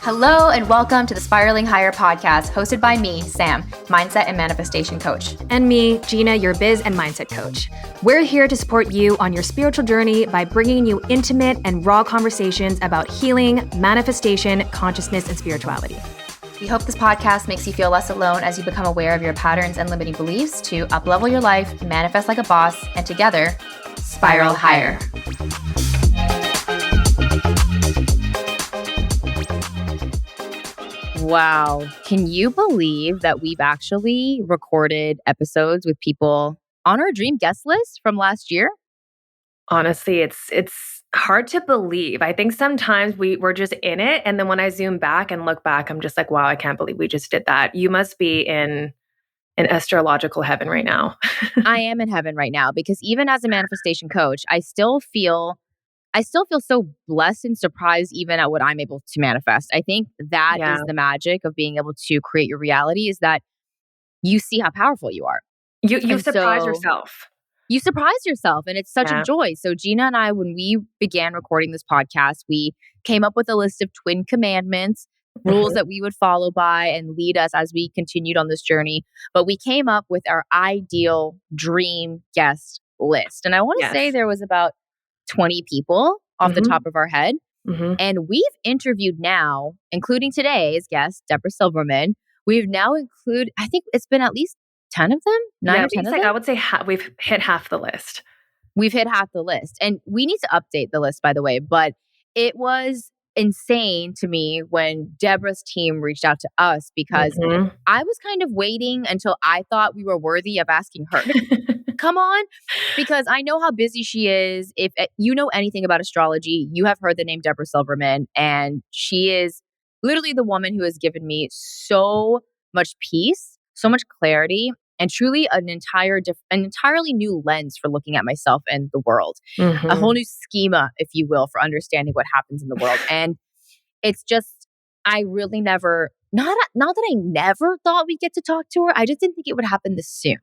Hello and welcome to the Spiraling Higher podcast, hosted by me, Sam, mindset and manifestation coach. And me, Gina, your biz and mindset coach. We're here to support you on your spiritual journey by bringing you intimate and raw conversations about healing, manifestation, consciousness, and spirituality. We hope this podcast makes you feel less alone as you become aware of your patterns and limiting beliefs to up-level your life, manifest like a boss, and together, spiral higher. Wow. Can you believe that we've actually recorded episodes with people on our dream guest list from last year? Honestly, it's hard to believe. I think sometimes we're just in it. And then when I zoom back and look back, I'm just like, wow, I can't believe we just did that. You must be in an astrological heaven right now. I am in heaven right now because even as a manifestation coach, I still feel so blessed and surprised even at what I'm able to manifest. I think that is the magic of being able to create your reality, is that you see how powerful you are. You surprise yourself. You surprise yourself, and it's such a joy. So Gina and I, when we began recording this podcast, we came up with a list of twin commandments, rules that we would follow by and lead us as we continued on this journey. But we came up with our ideal dream guest list. And I want to say there was about 20 people off the top of our head. And we've interviewed now, including today's guest, Debra Silverman. We've now included, I think it's been at least 10 of them? 9 or 10 of them? I would say we've hit half the list. We've hit half the list. And we need to update the list, by the way. But it was insane to me when Debra's team reached out to us, because I was kind of waiting until I thought we were worthy of asking her to come on, because I know how busy she is. If you know anything about astrology, you have heard the name Debra Silverman, and she is literally the woman who has given me so much peace, so much clarity, and truly an entirely new lens for looking at myself and the world. A whole new schema, if you will, for understanding what happens in the world. And it's just, I really never, not that I never thought we'd get to talk to her. I just didn't think it would happen this soon.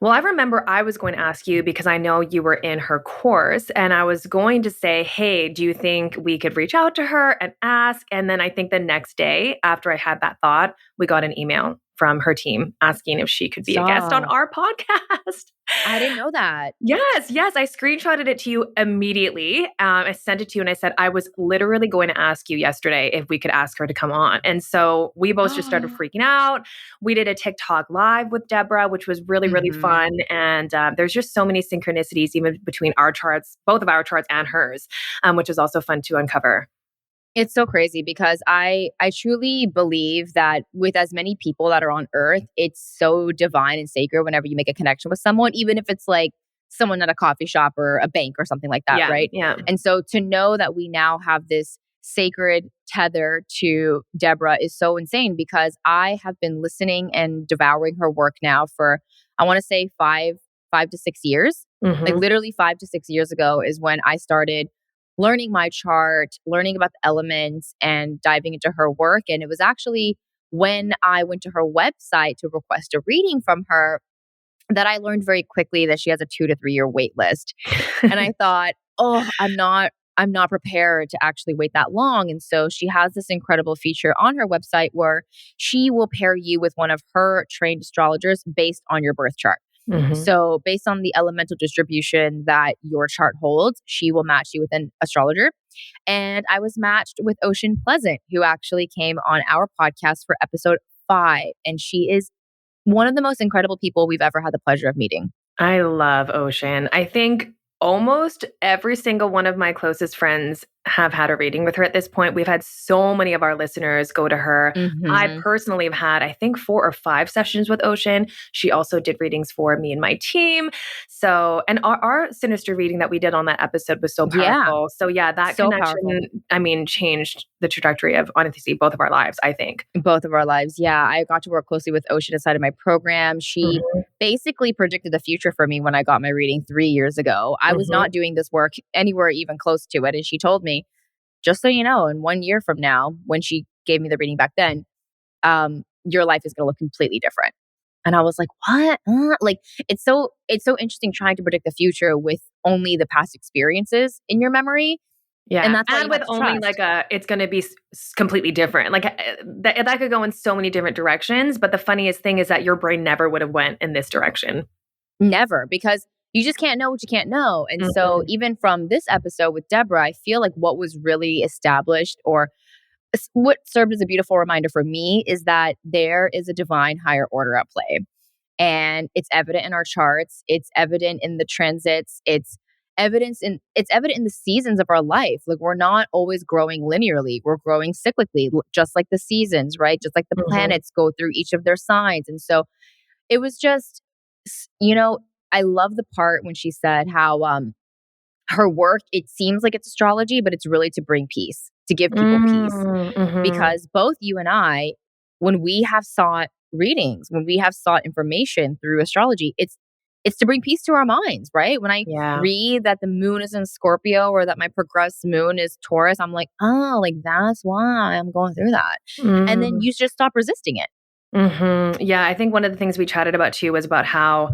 Well, I remember I was going to ask you, because I know you were in her course, and I was going to say, hey, do you think we could reach out to her and ask? And then I think the next day after I had that thought, we got an email from her team asking if she could be a guest on our podcast. I didn't know that. Yes. I screenshotted it to you immediately. I sent it to you and I said, I was literally going to ask you yesterday if we could ask her to come on. And so we both just started freaking out. We did a TikTok live with Debra, which was really, really fun. And there's just so many synchronicities, even between our charts, both of our charts and hers, which is also fun to uncover. It's so crazy because I truly believe that with as many people that are on earth, it's so divine and sacred whenever you make a connection with someone, even if it's like someone at a coffee shop or a bank or something like that, right? Yeah. And so to know that we now have this sacred tether to Debra is so insane, because I have been listening and devouring her work now for, I want to say 5 to 6 years. Like literally 5 to 6 years ago is when I started learning my chart, learning about the elements, and diving into her work. And it was actually when I went to her website to request a reading from her that I learned very quickly that she has a 2 to 3 year wait list. And I thought, I'm not prepared to actually wait that long. And so she has this incredible feature on her website where she will pair you with one of her trained astrologers based on your birth chart. So based on the elemental distribution that your chart holds, she will match you with an astrologer. And I was matched with Ocean Pleasant, who actually came on our podcast for episode 5. And she is one of the most incredible people we've ever had the pleasure of meeting. I love Ocean. I think almost every single one of my closest friends have had a reading with her at this point. We've had so many of our listeners go to her. I personally have had, I think, 4 or 5 sessions with Ocean. She also did readings for me and my team. So, and our sinister reading that we did on that episode was so powerful. So yeah, that so connection, powerful. I mean, changed the trajectory of, honestly, both of our lives, I think. Both of our lives. Yeah. I got to work closely with Ocean inside of my program. She basically predicted the future for me when I got my reading 3 years ago. I was not doing this work anywhere even close to it. And she told me, just so you know, in 1 year from now, when she gave me the reading back then, your life is going to look completely different. And I was like, what? Like, it's so interesting trying to predict the future with only the past experiences in your memory. Yeah. And that's why And you with have to only trust. it's going to be completely different. Like that could go in so many different directions. But the funniest thing is that your brain never would have went in this direction. Never, because you just can't know what you can't know. And so even from this episode with Debra, I feel like what was really established, or what served as a beautiful reminder for me, is that there is a divine higher order at play. And it's evident in our charts. It's evident in the transits. It's evident in the seasons of our life. Like, we're not always growing linearly. We're growing cyclically, just like the seasons, right? Just like the planets go through each of their signs. And so it was just, I love the part when she said how her work, it seems like it's astrology, but it's really to bring peace, to give people peace. Because both you and I, when we have sought readings, when we have sought information through astrology, it's to bring peace to our minds, right? When I read that the moon is in Scorpio or that my progressed moon is Taurus, I'm like, oh, like that's why I'm going through that. And then you just stop resisting it. Yeah, I think one of the things we chatted about too was about how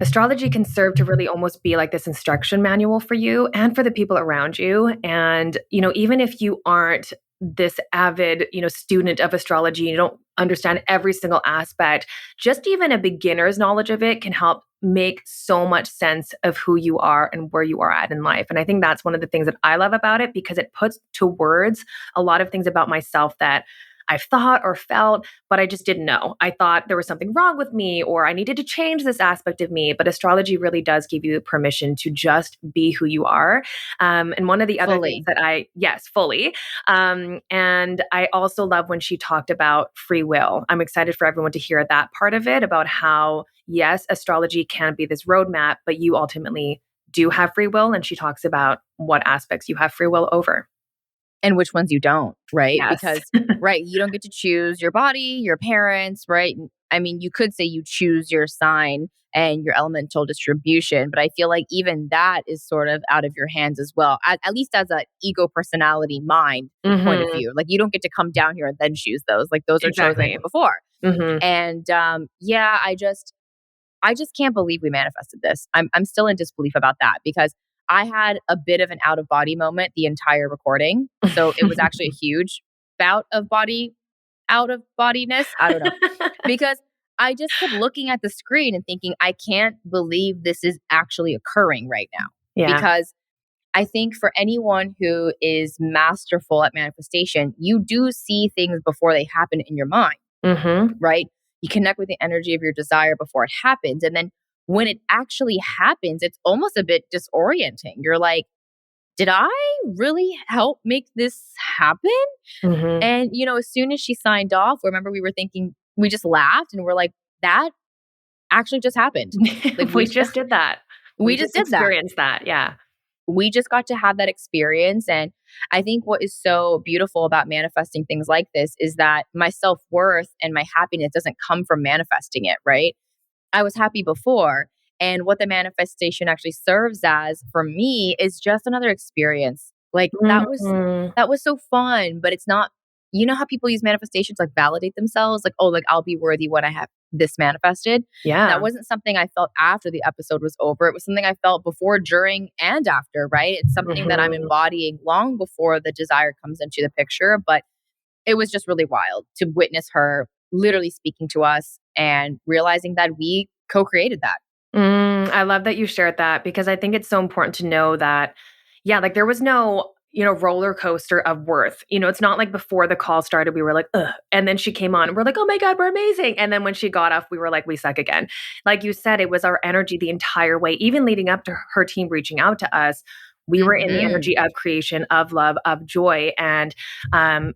astrology can serve to really almost be like this instruction manual for you and for the people around you. And, even if you aren't this avid, student of astrology, you don't understand every single aspect, just even a beginner's knowledge of it can help make so much sense of who you are and where you are at in life. And I think that's one of the things that I love about it, because it puts to words a lot of things about myself that I've thought or felt, but I just didn't know. I thought there was something wrong with me, or I needed to change this aspect of me. But astrology really does give you permission to just be who you are. And one of the other things that fully. And I also love when she talked about free will. I'm excited for everyone to hear that part of it, about how, yes, astrology can be this roadmap, but you ultimately do have free will. And she talks about what aspects you have free will over. And which ones you don't, right? Yes. Because, right, you don't get to choose your body, your parents, right? I mean, you could say you choose your sign and your elemental distribution, but I feel like even that is sort of out of your hands as well, at least as an ego personality mind point of view. Like, you don't get to come down here and then choose those. Like, those are chosen before. And I just can't believe we manifested this. I'm still in disbelief about that, because I had a bit of an out of body moment the entire recording. So it was actually a huge bout of out of bodiness. I don't know. Because I just kept looking at the screen and thinking, I can't believe this is actually occurring right now. Yeah. Because I think for anyone who is masterful at manifestation, you do see things before they happen in your mind, right? You connect with the energy of your desire before it happens. And then when it actually happens, it's almost a bit disorienting. You're like, did I really help make this happen? And, as soon as she signed off, remember we were thinking, we just laughed and we're like, that actually just happened. Like, we just did that. We just experienced that. Yeah. We just got to have that experience. And I think what is so beautiful about manifesting things like this is that my self-worth and my happiness doesn't come from manifesting it, right? I was happy before. And what the manifestation actually serves as for me is just another experience. Like, that was so fun, but it's not, how people use manifestations, like validate themselves, like, oh, like I'll be worthy when I have this manifested. Yeah. That wasn't something I felt after the episode was over. It was something I felt before, during, and after, right? It's something that I'm embodying long before the desire comes into the picture. But it was just really wild to witness her literally speaking to us and realizing that we co-created that. I love that you shared that, because I think it's so important to know that, like there was no, roller coaster of worth. It's not like before the call started, we were like, ugh. And then she came on and we're like, oh my God, we're amazing. And then when she got off, we were like, we suck again. Like you said, it was our energy the entire way, even leading up to her team reaching out to us. We were in the energy of creation, of love, of joy. And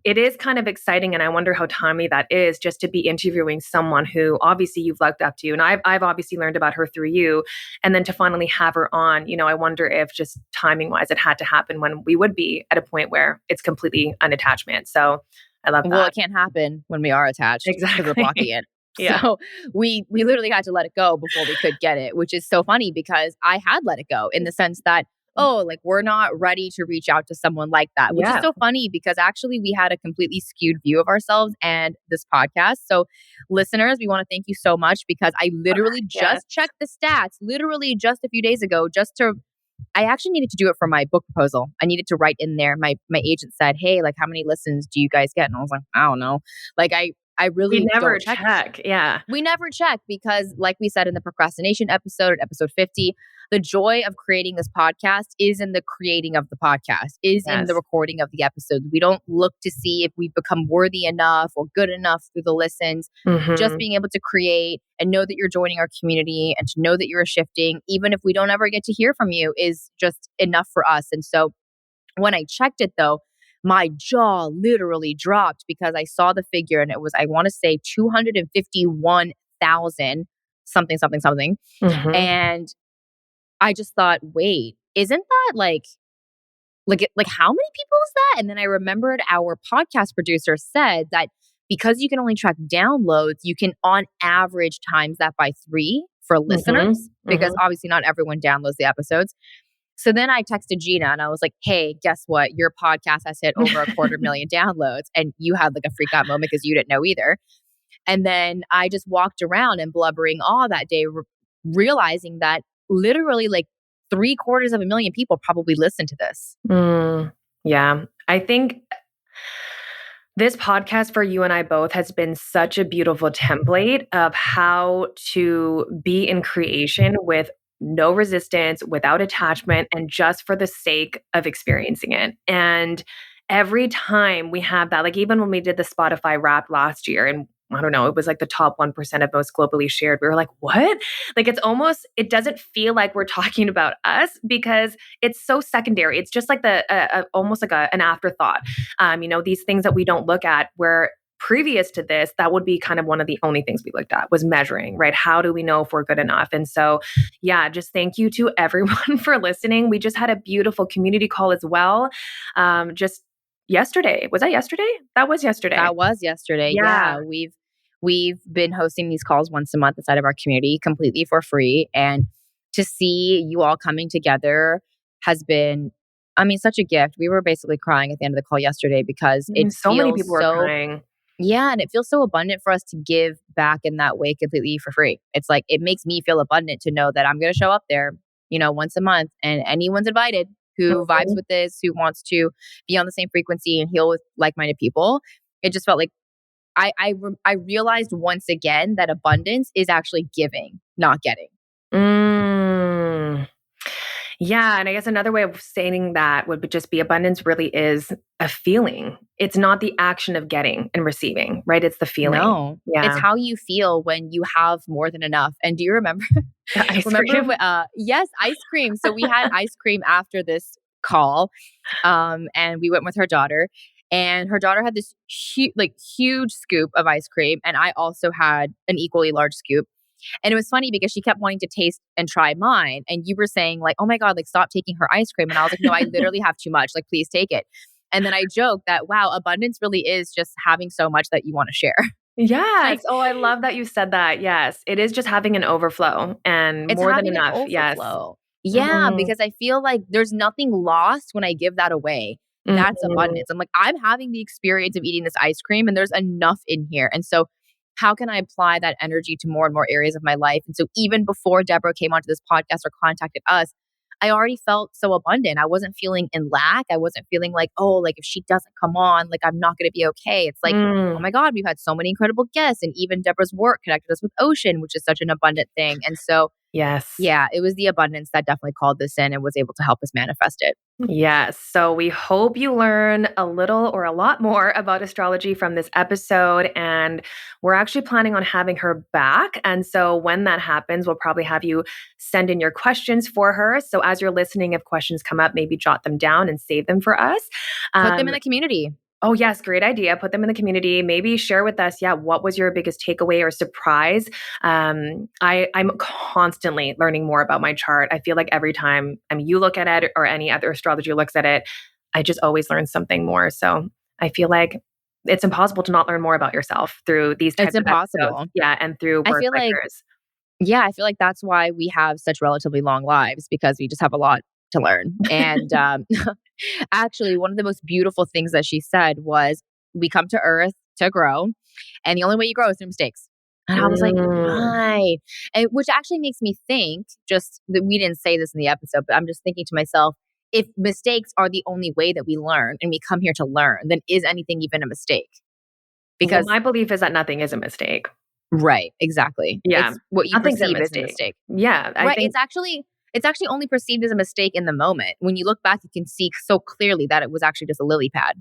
it is kind of exciting. And I wonder how timely that is, just to be interviewing someone who obviously you've looked up to. And I've obviously learned about her through you. And then to finally have her on, I wonder if just timing wise, it had to happen when we would be at a point where it's completely unattachment. So I love that. Well, it can't happen when we are attached. Exactly. Because we're blocking it. Yeah. So we literally had to let it go before we could get it, which is so funny, because I had let it go in the sense that oh, like we're not ready to reach out to someone like that, which is so funny because actually we had a completely skewed view of ourselves and this podcast. So listeners, we want to thank you so much because I literally just checked the stats literally just a few days ago I actually needed to do it for my book proposal. I needed to write in there. My agent said, hey, like how many listens do you guys get? And I was like, I don't know. Like I really we never don't check. Yeah. We never check because like we said in the procrastination episode, episode 50, the joy of creating this podcast is in the creating of the podcast, is in the recording of the episodes. We don't look to see if we've become worthy enough or good enough through the listens. Just being able to create and know that you're joining our community and to know that you're shifting, even if we don't ever get to hear from you, is just enough for us. And so when I checked it though, my jaw literally dropped because I saw the figure and it was, I want to say 251,000 something. And I just thought, wait, isn't that like how many people is that? And then I remembered our podcast producer said that because you can only track downloads, you can on average times that by 3 for listeners, because obviously not everyone downloads the episodes. So then I texted Gina and I was like, hey, guess what? Your podcast has hit over 250,000 downloads. And you had like a freak out moment because you didn't know either. And then I just walked around and blubbering all that day, realizing that literally like 750,000 people probably listen to this. Yeah. I think this podcast for you and I both has been such a beautiful template of how to be in creation with no resistance, without attachment, and just for the sake of experiencing it. And every time we have that, like even when we did the Spotify Wrapped last year, and I don't know, it was like the top 1% of most globally shared. We were like, what? Like it doesn't feel like we're talking about us because it's so secondary. It's just like almost like an afterthought. These things that we don't look at where previous to this, that would be kind of one of the only things we looked at was measuring, right? How do we know if we're good enough? And so, yeah, just thank you to everyone for listening. We just had a beautiful community call as well. Just yesterday. Was that yesterday? That was yesterday. That was yesterday. Yeah. We've been hosting these calls once a month inside of our community completely for free. And to see you all coming together has been, such a gift. We were basically crying at the end of the call yesterday because many people were crying. Yeah. And it feels so abundant for us to give back in that way completely for free. It's like, it makes me feel abundant to know that I'm going to show up there, once a month and anyone's invited who vibes with this, who wants to be on the same frequency and heal with like-minded people. It just felt like I realized once again that abundance is actually giving, not getting. Yeah. And I guess another way of saying that would just be abundance really is a feeling. It's not the action of getting and receiving, right? It's the feeling. No. Yeah. It's how you feel when you have more than enough. And do you remember? Ice cream? Yes, ice cream. So we had ice cream after this call. And we went with her daughter. And her daughter had this huge scoop of ice cream. And I also had an equally large scoop. And it was funny because she kept wanting to taste and try mine. And you were saying like, oh my God, like stop taking her ice cream. And I was like, no, I literally have too much. Like, please take it. And then I joked that, wow, abundance really is just having so much that you want to share. Yes. Oh, I love that you said that. Yes. It is just having an overflow and it's more than enough. Overflow. Yes. Yeah. Because I feel like there's nothing lost when I give that away. That's abundance. I'm like, I'm having the experience of eating this ice cream and there's enough in here. And so how can I apply that energy to more and more areas of my life? And so even before Debra came onto this podcast or contacted us, I already felt so abundant. I wasn't feeling in lack. I wasn't feeling like, oh, like if she doesn't come on, like I'm not going to be okay. It's like, oh my God, we've had so many incredible guests. And even Debra's work connected us with Ocean, which is such an abundant thing. And so, yes. Yeah, it was the abundance that definitely called this in and was able to help us manifest it. Yes. So we hope you learn a little or a lot more about astrology from this episode. And we're actually planning on having her back. And so when that happens, we'll probably have you send in your questions for her. So as you're listening, if questions come up, maybe jot them down and save them for us. Put them in the community. Oh, yes. Great idea. Put them in the community. Maybe share with us, what was your biggest takeaway or surprise? I'm constantly learning more about my chart. I feel like every time you look at it or any other astrologer looks at it, I just always learn something more. So I feel like it's impossible to not learn more about yourself through these types of episodes. Yeah. And through work like yours. Yeah, I feel like that's why we have such relatively long lives because we just have a lot to learn. And actually, one of the most beautiful things that she said was, we come to Earth to grow, and the only way you grow is through mistakes. And I was like, right. And which actually makes me think, just that we didn't say this in the episode, but I'm just thinking to myself, if mistakes are the only way that we learn and we come here to learn, then is anything even a mistake? Because my belief is that nothing is a mistake. Right. Exactly. Yeah. It's what you perceive as a mistake. Yeah. Right. It's actually only perceived as a mistake in the moment. When you look back, you can see so clearly that it was actually just a lily pad.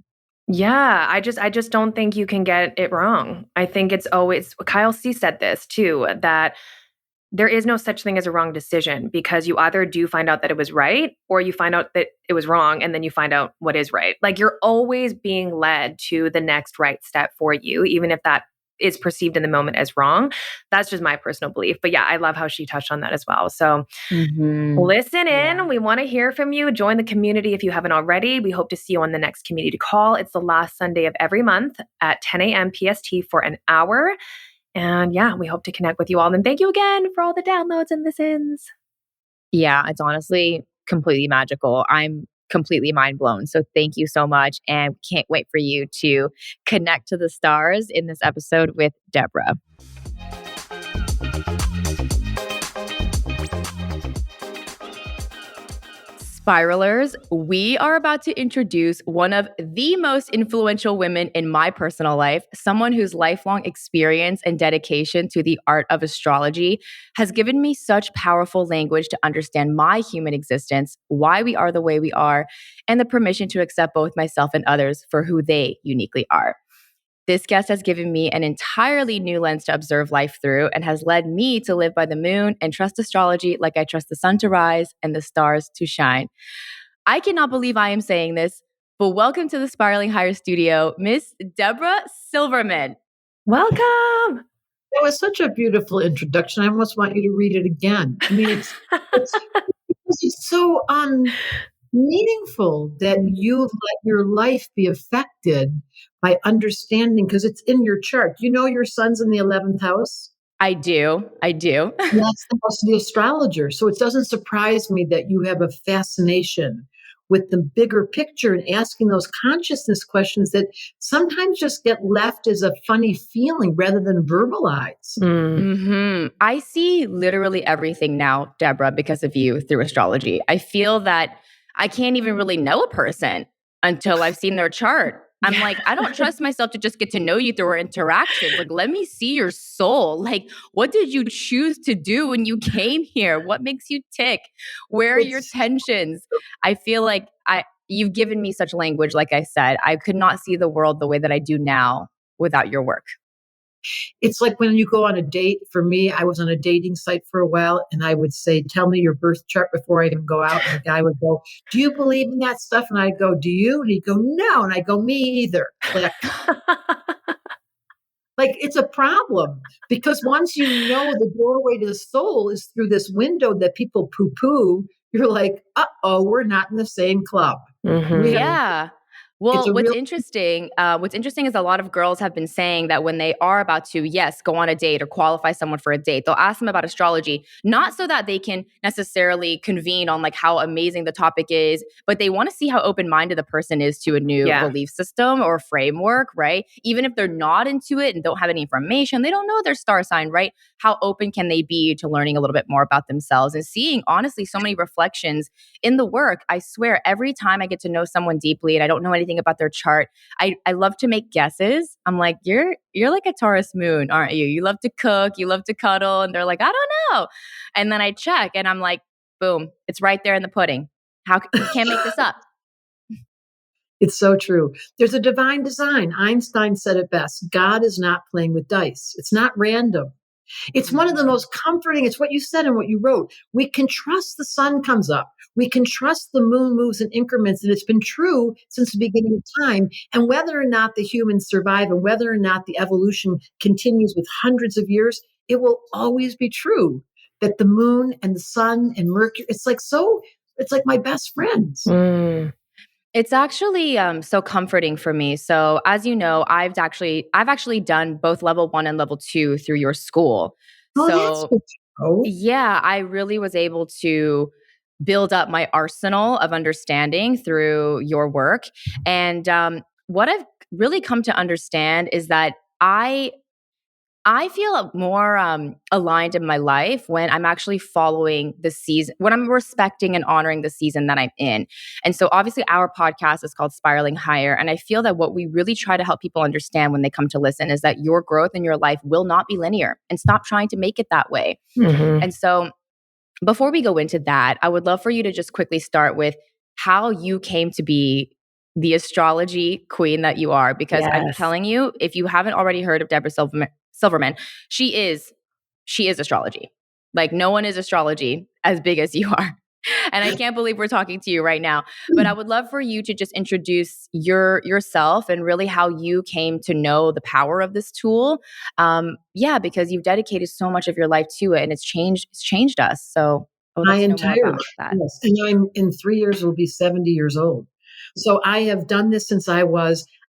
Yeah, I just don't think you can get it wrong. I think it's always, Kyle C said this too, that there is no such thing as a wrong decision, because you either do find out that it was right, or you find out that it was wrong, and then you find out what is right. Like, you're always being led to the next right step for you, even if that is perceived in the moment as wrong. That's just my personal belief. But yeah, I love how she touched on that as well. So listen in. Yeah. We want to hear from you. Join the community if you haven't already. We hope to see you on the next community call. It's the last Sunday of every month at 10 a.m. PST for an hour. And yeah, we hope to connect with you all. And thank you again for all the downloads and listens. Yeah, it's honestly completely magical. I'm completely mind blown. So thank you so much. And can't wait for you to connect to the stars in this episode with Debra. Spiralers, we are about to introduce one of the most influential women in my personal life, someone whose lifelong experience and dedication to the art of astrology has given me such powerful language to understand my human existence, why we are the way we are, and the permission to accept both myself and others for who they uniquely are. This guest has given me an entirely new lens to observe life through, and has led me to live by the moon and trust astrology like I trust the sun to rise and the stars to shine. I cannot believe I am saying this, but welcome to the Spiraling Higher studio, Miss Debra Silverman. Welcome. That was such a beautiful introduction. I almost want you to read it again. I mean, it's so meaningful that you let your life be affected by understanding, because it's in your chart. You know your sun's in the 11th house? I do. That's the house of the astrologer. So it doesn't surprise me that you have a fascination with the bigger picture and asking those consciousness questions that sometimes just get left as a funny feeling rather than verbalized. I see literally everything now, Debra, because of you through astrology. I feel that I can't even really know a person until I've seen their chart. I'm like, I don't trust myself to just get to know you through our interactions. Like, let me see your soul. Like, what did you choose to do when you came here? What makes you tick? Where are your tensions? I feel like you've given me such language. Like I said, I could not see the world the way that I do now without your work. It's like when you go on a date. For me, I was on a dating site for a while, and I would say, tell me your birth chart before I even go out. And the guy would go, do you believe in that stuff? And I'd go, do you? And he'd go, no. And I go, me either. Like it's a problem, because once you know the doorway to the soul is through this window that people poo-poo, you're like, uh-oh, we're not in the same club. Yeah. Well, what's interesting is a lot of girls have been saying that when they are about to, go on a date or qualify someone for a date, they'll ask them about astrology, not so that they can necessarily convene on like how amazing the topic is, but they want to see how open-minded the person is to a new belief system or framework, right? Even if they're not into it and don't have any information, they don't know their star sign, right? How open can they be to learning a little bit more about themselves and seeing, honestly, so many reflections in the work. I swear, every time I get to know someone deeply and I don't know anything about their chart, I love to make guesses. I'm like, you're like a Taurus moon, aren't you? You love to cook, you love to cuddle. And they're like, I don't know. And then I check and I'm like, boom, it's right there in the pudding. You can't make this up. It's so true. There's a divine design. Einstein said it best. God is not playing with dice. It's not random. It's one of the most comforting. It's what you said and what you wrote. We can trust the sun comes up. We can trust the moon moves in increments. And it's been true since the beginning of time. And whether or not the humans survive and whether or not the evolution continues with hundreds of years, it will always be true that the moon and the sun and Mercury, it's like my best friends. It's actually so comforting for me. So as you know, I've actually done both level 1 and level 2 through your school. Oh, that's good. Yeah, I really was able to build up my arsenal of understanding through your work. And what I've really come to understand is that I feel more aligned in my life when I'm actually following the season, when I'm respecting and honoring the season that I'm in. And so obviously our podcast is called Spiraling Higher. And I feel that what we really try to help people understand when they come to listen is that your growth in your life will not be linear, and stop trying to make it that way. Mm-hmm. And so before we go into that, I would love for you to just quickly start with how you came to be the astrology queen that you are, because I'm telling you, if you haven't already heard of Debra Silverman, she is astrology. Like, no one is astrology as big as you are. And I can't believe we're talking to you right now. But I would love for you to just introduce yourself and really how you came to know the power of this tool. Because you've dedicated so much of your life to it, and it's changed us. So I would love to know more about that. Yes. And I'm in 3 years will be 70 years old. So I have done this since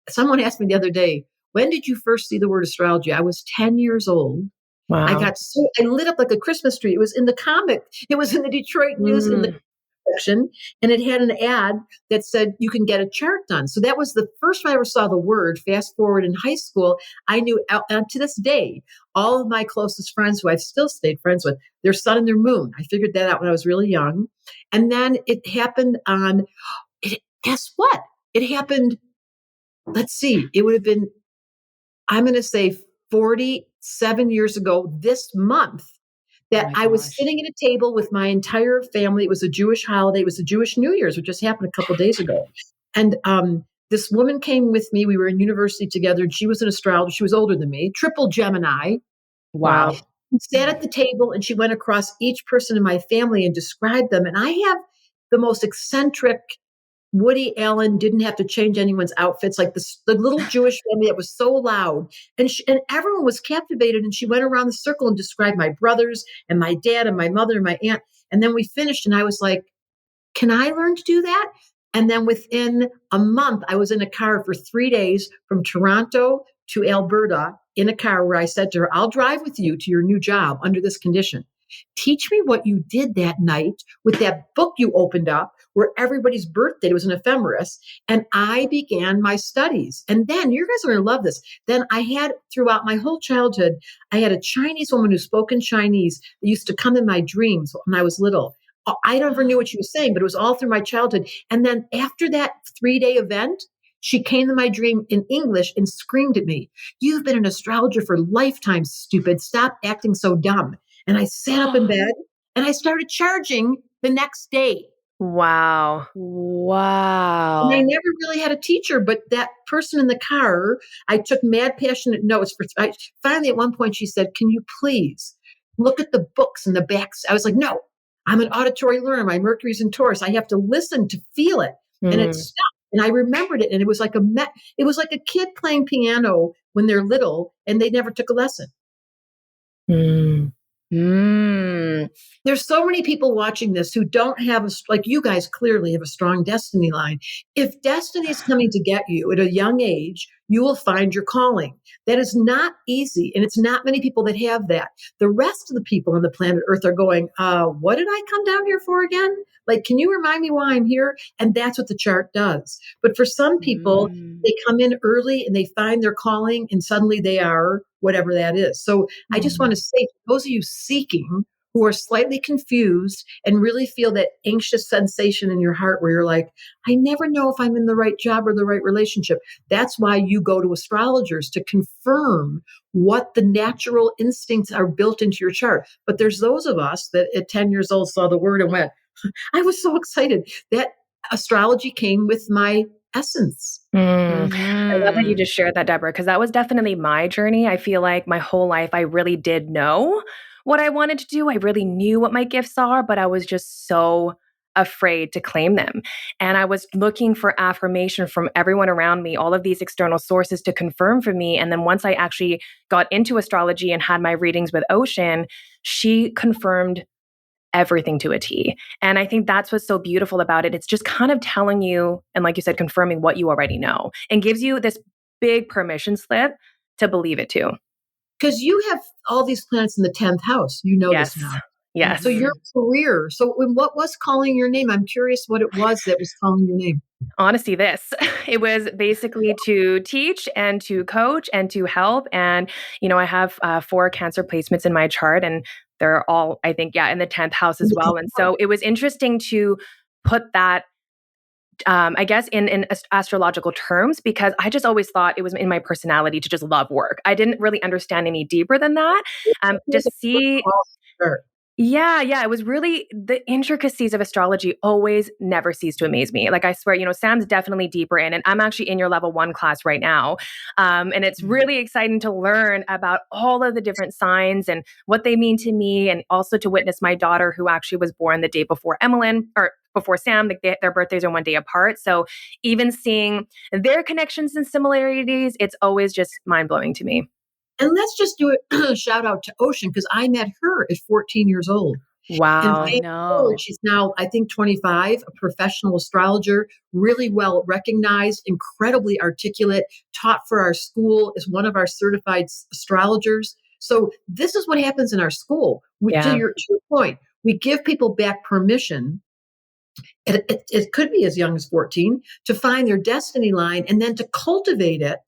someone asked me the other day, when did you first see the word astrology? I was 10 years old. Wow. I lit up like a Christmas tree. It was in the comic. It was in the Detroit News in the section, and it had an ad that said you can get a chart done. So that was the first time I ever saw the word. Fast forward in high school, I knew to this day, all of my closest friends who I've still stayed friends with, their sun and their moon. I figured that out when I was really young. And then it happened guess what? It happened, let's see, it would have been, I'm going to say 47 years ago this month, that I was sitting at a table with my entire family. It was a Jewish holiday. It was the Jewish New Year's, which just happened a couple of days ago. And this woman came with me. We were in university together, and she was an astrologer. She was older than me, triple Gemini. Wow. We sat at the table, and she went across each person in my family and described them. And I have the most eccentric, Woody Allen didn't have to change anyone's outfits, like the little Jewish family that was so loud. And everyone was captivated. And she went around the circle and described my brothers and my dad and my mother and my aunt. And then we finished, and I was like, can I learn to do that? And then within a month, I was in a car for 3 days from Toronto to Alberta in a car where I said to her, I'll drive with you to your new job under this condition. Teach me what you did that night with that book you opened up where everybody's birthday was an ephemeris. And I began my studies. And then you guys are going to love this. Then I had, throughout my whole childhood, I had a Chinese woman who spoke in Chinese that used to come in my dreams when I was little. I never knew what she was saying, but it was all through my childhood. And then after that 3-day event, she came to my dream in English and screamed at me, "You've been an astrologer for lifetimes, stupid. Stop acting so dumb." And I sat up in bed and I started charging the next day. Wow. And I never really had a teacher, but that person in the car, I took mad passionate notes. Finally, at one point, she said, "Can you please look at the books in the backs?" I was like, "No, I'm an auditory learner. My Mercury's in Taurus. I have to listen to feel it." And it stopped. And I remembered it. And it was like a kid playing piano when they're little and they never took a lesson. There's so many people watching this who don't have like you guys clearly have a strong destiny line. If destiny is coming to get you at a young age, you will find your calling. That is not easy. And it's not many people that have that. The rest of the people on the planet Earth are going, what did I come down here for again? Like, can you remind me why I'm here? And that's what the chart does. But for some people, they come in early and they find their calling and suddenly they are whatever that is. So I just want to say, to those of you seeking who are slightly confused and really feel that anxious sensation in your heart where you're like, I never know if I'm in the right job or the right relationship. That's why you go to astrologers to confirm what the natural instincts are built into your chart. But there's those of us that at 10 years old saw the word and went, I was so excited. That astrology came with my essence. I love that you just shared that, Debra, because that was definitely my journey. I feel like my whole life, I really did know what I wanted to do. I really knew what my gifts are, but I was just so afraid to claim them. And I was looking for affirmation from everyone around me, all of these external sources to confirm for me. And then once I actually got into astrology and had my readings with Ocean, she confirmed everything to a T. And I think that's what's so beautiful about it. It's just kind of telling you, and like you said, confirming what you already know and gives you this big permission slip to believe it too. Because you have all these planets in the 10th house. You know this now. Yes. So your career. So what was calling your name? I'm curious what it was that was calling your name. Honestly, it was basically to teach and to coach and to help. And, I have 4 Cancer placements in my chart, and they're all, I think, in the 10th house as well. And so it was interesting to put that, I guess, in astrological terms, because I just always thought it was in my personality to just love work. I didn't really understand any deeper than that. Just see. Yeah. It was really the intricacies of astrology always never cease to amaze me. Like, I swear, Sam's definitely deeper in, and I'm actually in your level 1 class right now. And it's really exciting to learn about all of the different signs and what they mean to me. And also to witness my daughter, who actually was born the day before Emmeline, or before Sam, like their birthdays are one day apart. So even seeing their connections and similarities, it's always just mind blowing to me. And let's just do a shout out to Ocean, because I met her at 14 years old. Wow. And she's now, I think, 25, a professional astrologer, really well recognized, incredibly articulate, taught for our school, is one of our certified astrologers. So this is what happens in our school. To your point, we give people back permission. It could be as young as 14 to find their destiny line and then to cultivate it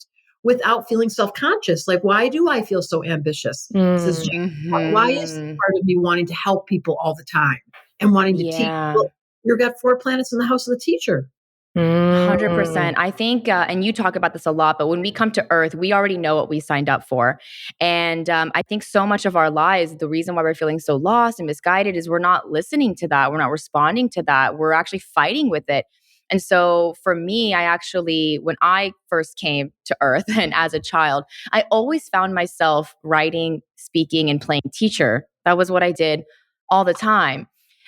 without feeling self-conscious. Like, why do I feel so ambitious? Says Jane. Why is it part of me wanting to help people all the time and wanting to teach? Well, you've got 4 planets in the house of the teacher. 100%. I think, and you talk about this a lot, but when we come to Earth, we already know what we signed up for. And I think so much of our lives, the reason why we're feeling so lost and misguided is we're not listening to that. We're not responding to that. We're actually fighting with it. And so for me, when I first came to Earth and as a child, I always found myself writing, speaking, and playing teacher. That was what I did all the time.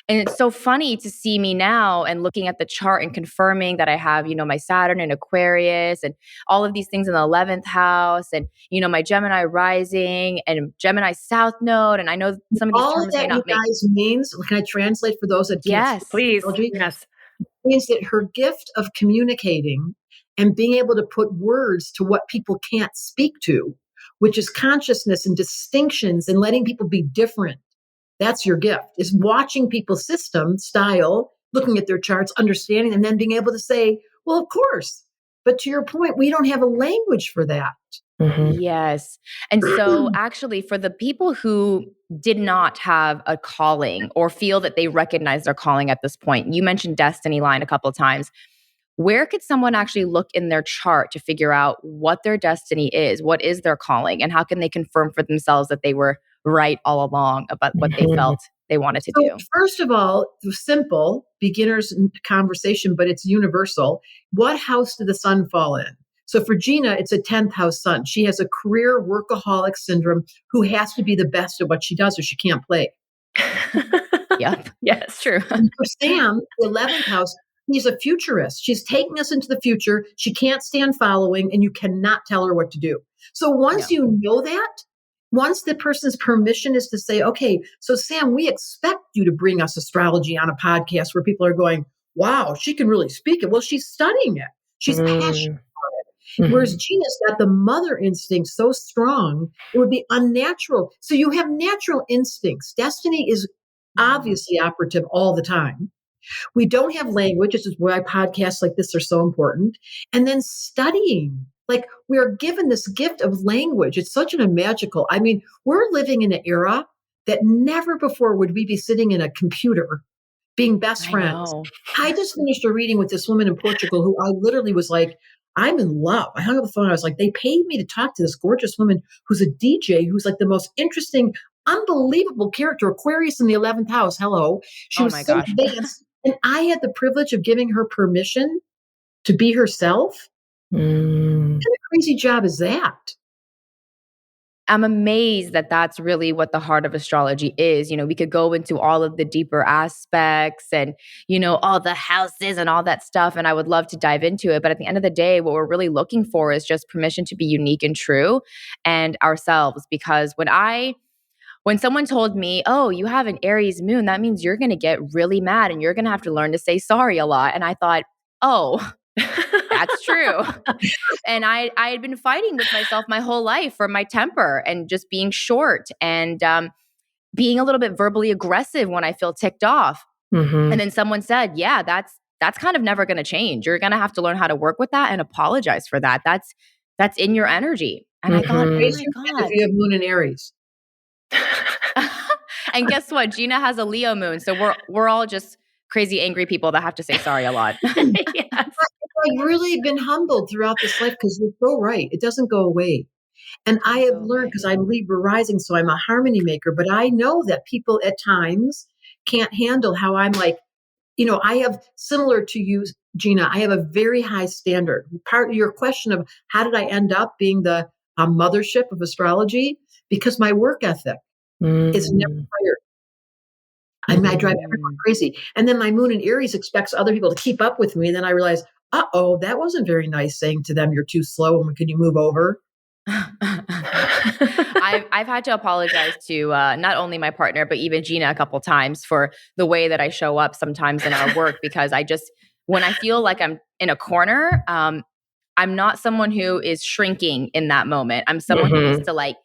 And it's so funny to see me now and looking at the chart and confirming that I have, my Saturn in Aquarius and all of these things in the 11th house and, my Gemini rising and Gemini South Node. And I know some of these all terms that may not make guys means. Can I translate for those that can't? Yes, please. Yes. Means that her gift of communicating and being able to put words to what people can't speak to, which is consciousness and distinctions and letting people be different. That's your gift, is watching people's system, style, looking at their charts, understanding, and then being able to say, well, of course. But to your point, we don't have a language for that. Yes. And so actually for the people who did not have a calling or feel that they recognize their calling at this point, you mentioned destiny line a couple of times. Where could someone actually look in their chart to figure out what their destiny is? What is their calling? And how can they confirm for themselves that they were right all along about what they felt they wanted to do? First of all, simple beginner's conversation, but it's universal. What house did the sun fall in? So for Gina, it's a 10th house sun. She has a career workaholic syndrome who has to be the best at what she does or she can't play. Yep. Yes, true. And for Sam, the 11th house, he's a futurist. She's taking us into the future. She can't stand following, and you cannot tell her what to do. So once you know that, once the person's permission is to say, okay, so Sam, we expect you to bring us astrology on a podcast where people are going, wow, she can really speak it. Well, she's studying it. She's passionate about it. Whereas Gina's got the mother instinct so strong, it would be unnatural. So you have natural instincts. Destiny is obviously operative all the time. We don't have language. This is why podcasts like this are so important. And then studying. Like, we are given this gift of language. It's such a magical. I mean, we're living in an era that never before would we be sitting in a computer being best friends. I just finished a reading with this woman in Portugal who I literally was like, I'm in love. I hung up the phone. I was like, they paid me to talk to this gorgeous woman who's a DJ, who's like the most interesting, unbelievable character. Aquarius in the 11th house. Hello. She was so advanced. And I had the privilege of giving her permission to be herself. What kind of crazy job is that? I'm amazed that that's really what the heart of astrology is. We could go into all of the deeper aspects and, all the houses and all that stuff. And I would love to dive into it. But at the end of the day, what we're really looking for is just permission to be unique and true and ourselves. Because when someone told me, oh, you have an Aries moon, that means you're going to get really mad and you're going to have to learn to say sorry a lot. And I thought, oh, that's true. And I had been fighting with myself my whole life for my temper and just being short. And being a little bit verbally aggressive when I feel ticked off. And then someone said, yeah, that's kind of never going to change. You're going to have to learn how to work with that and apologize for that. That's in your energy. And I thought, oh Raise my your hand if God. you have moon in Aries. And guess what? Gina has a Leo moon. So we're all just crazy, angry people that have to say sorry a lot. Yes. I've really been humbled throughout this life because you're so right. It doesn't go away. And I have learned, because I'm Libra rising, so I'm a harmony maker, but I know that people at times can't handle how I'm like, I have, similar to you, Gina, I have a very high standard. Part of your question of how did I end up being the mothership of astrology? Because my work ethic is never higher. I mean, I drive everyone crazy. And then my moon in Aries expects other people to keep up with me. And then I realize, that wasn't very nice saying to them, you're too slow. And can you move over? I've had to apologize to not only my partner, but even Gina a couple times for the way that I show up sometimes in our work, because when I feel like I'm in a corner, I'm not someone who is shrinking in that moment. I'm someone who needs to like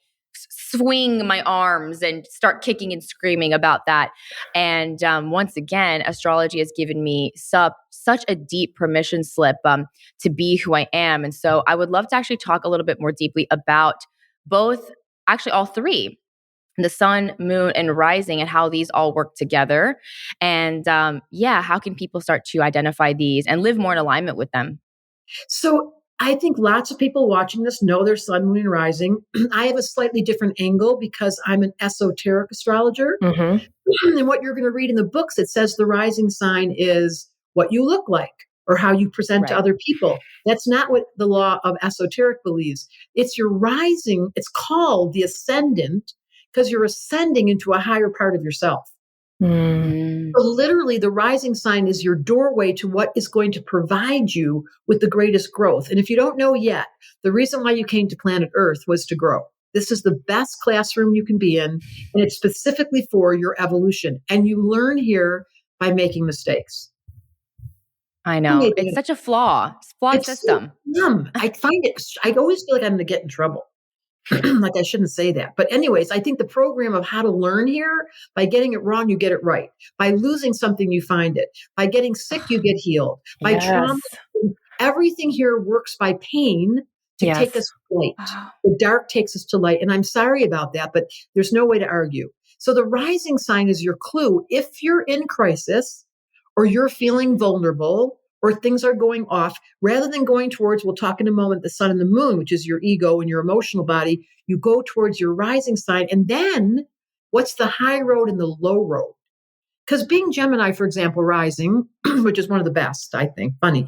swing my arms and start kicking and screaming about that. And once again, astrology has given me such a deep permission slip to be who I am. And so I would love to actually talk a little bit more deeply about both, actually all three, the sun, moon, and rising, and how these all work together. And how can people start to identify these and live more in alignment with them? So I think lots of people watching this know their sun, moon, and rising. I have a slightly different angle because I'm an esoteric astrologer. And what you're going to read in the books, it says the rising sign is what you look like or how you present to other people. That's not what the law of esoteric believes. It's your rising. It's called the ascendant because you're ascending into a higher part of yourself. So literally, the rising sign is your doorway to what is going to provide you with the greatest growth. And if you don't know yet, the reason why you came to planet Earth was to grow. This is the best classroom you can be in, and it's specifically for your evolution. And you learn here by making mistakes. I know. It's such a flawed system. So dumb. I find it, I always feel like I'm going to get in trouble. Like I shouldn't say that. But anyways, I think the program of how to learn here, by getting it wrong, you get it right. By losing something, you find it. By getting sick, you get healed. By trauma, everything here works by pain to take us to light. The dark takes us to light. And I'm sorry about that, but there's no way to argue. So the rising sign is your clue. If you're in crisis or you're feeling vulnerable, or things are going off, rather than going towards, we'll talk in a moment, the sun and the moon, which is your ego and your emotional body, you go towards your rising sign. And then what's the high road and the low road? Because being Gemini, for example, rising, which is one of the best, I think, funny.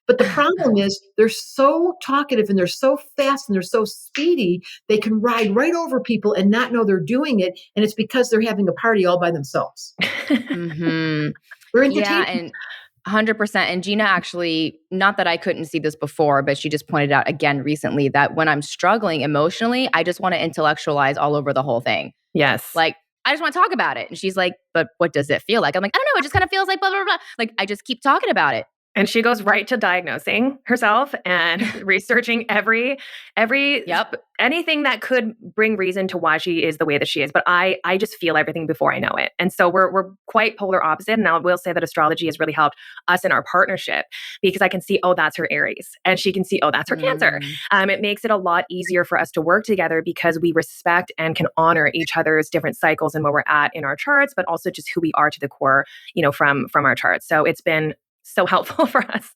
But the problem is they're so talkative and they're so fast and they're so speedy, they can ride right over people and not know they're doing it. And it's because they're having a party all by themselves. We're entertaining. Yeah, and 100%. And Gina actually, not that I couldn't see this before, but she just pointed out again recently that when I'm struggling emotionally, I just want to intellectualize all over the whole thing. Yes. Like, I just want to talk about it. And she's like, but what does it feel like? I'm like, I don't know. It just kind of feels like blah, blah, blah. Like, I just keep talking about it. And she goes right to diagnosing herself and researching anything that could bring reason to why she is the way that she is. But I just feel everything before I know it. And so we're quite polar opposite. And I will say that astrology has really helped us in our partnership because I can see, that's her Aries. And she can see, that's her Cancer. It makes it a lot easier for us to work together because we respect and can honor each other's different cycles and where we're at in our charts, but also just who we are to the core, from our charts. So it's been so helpful for us.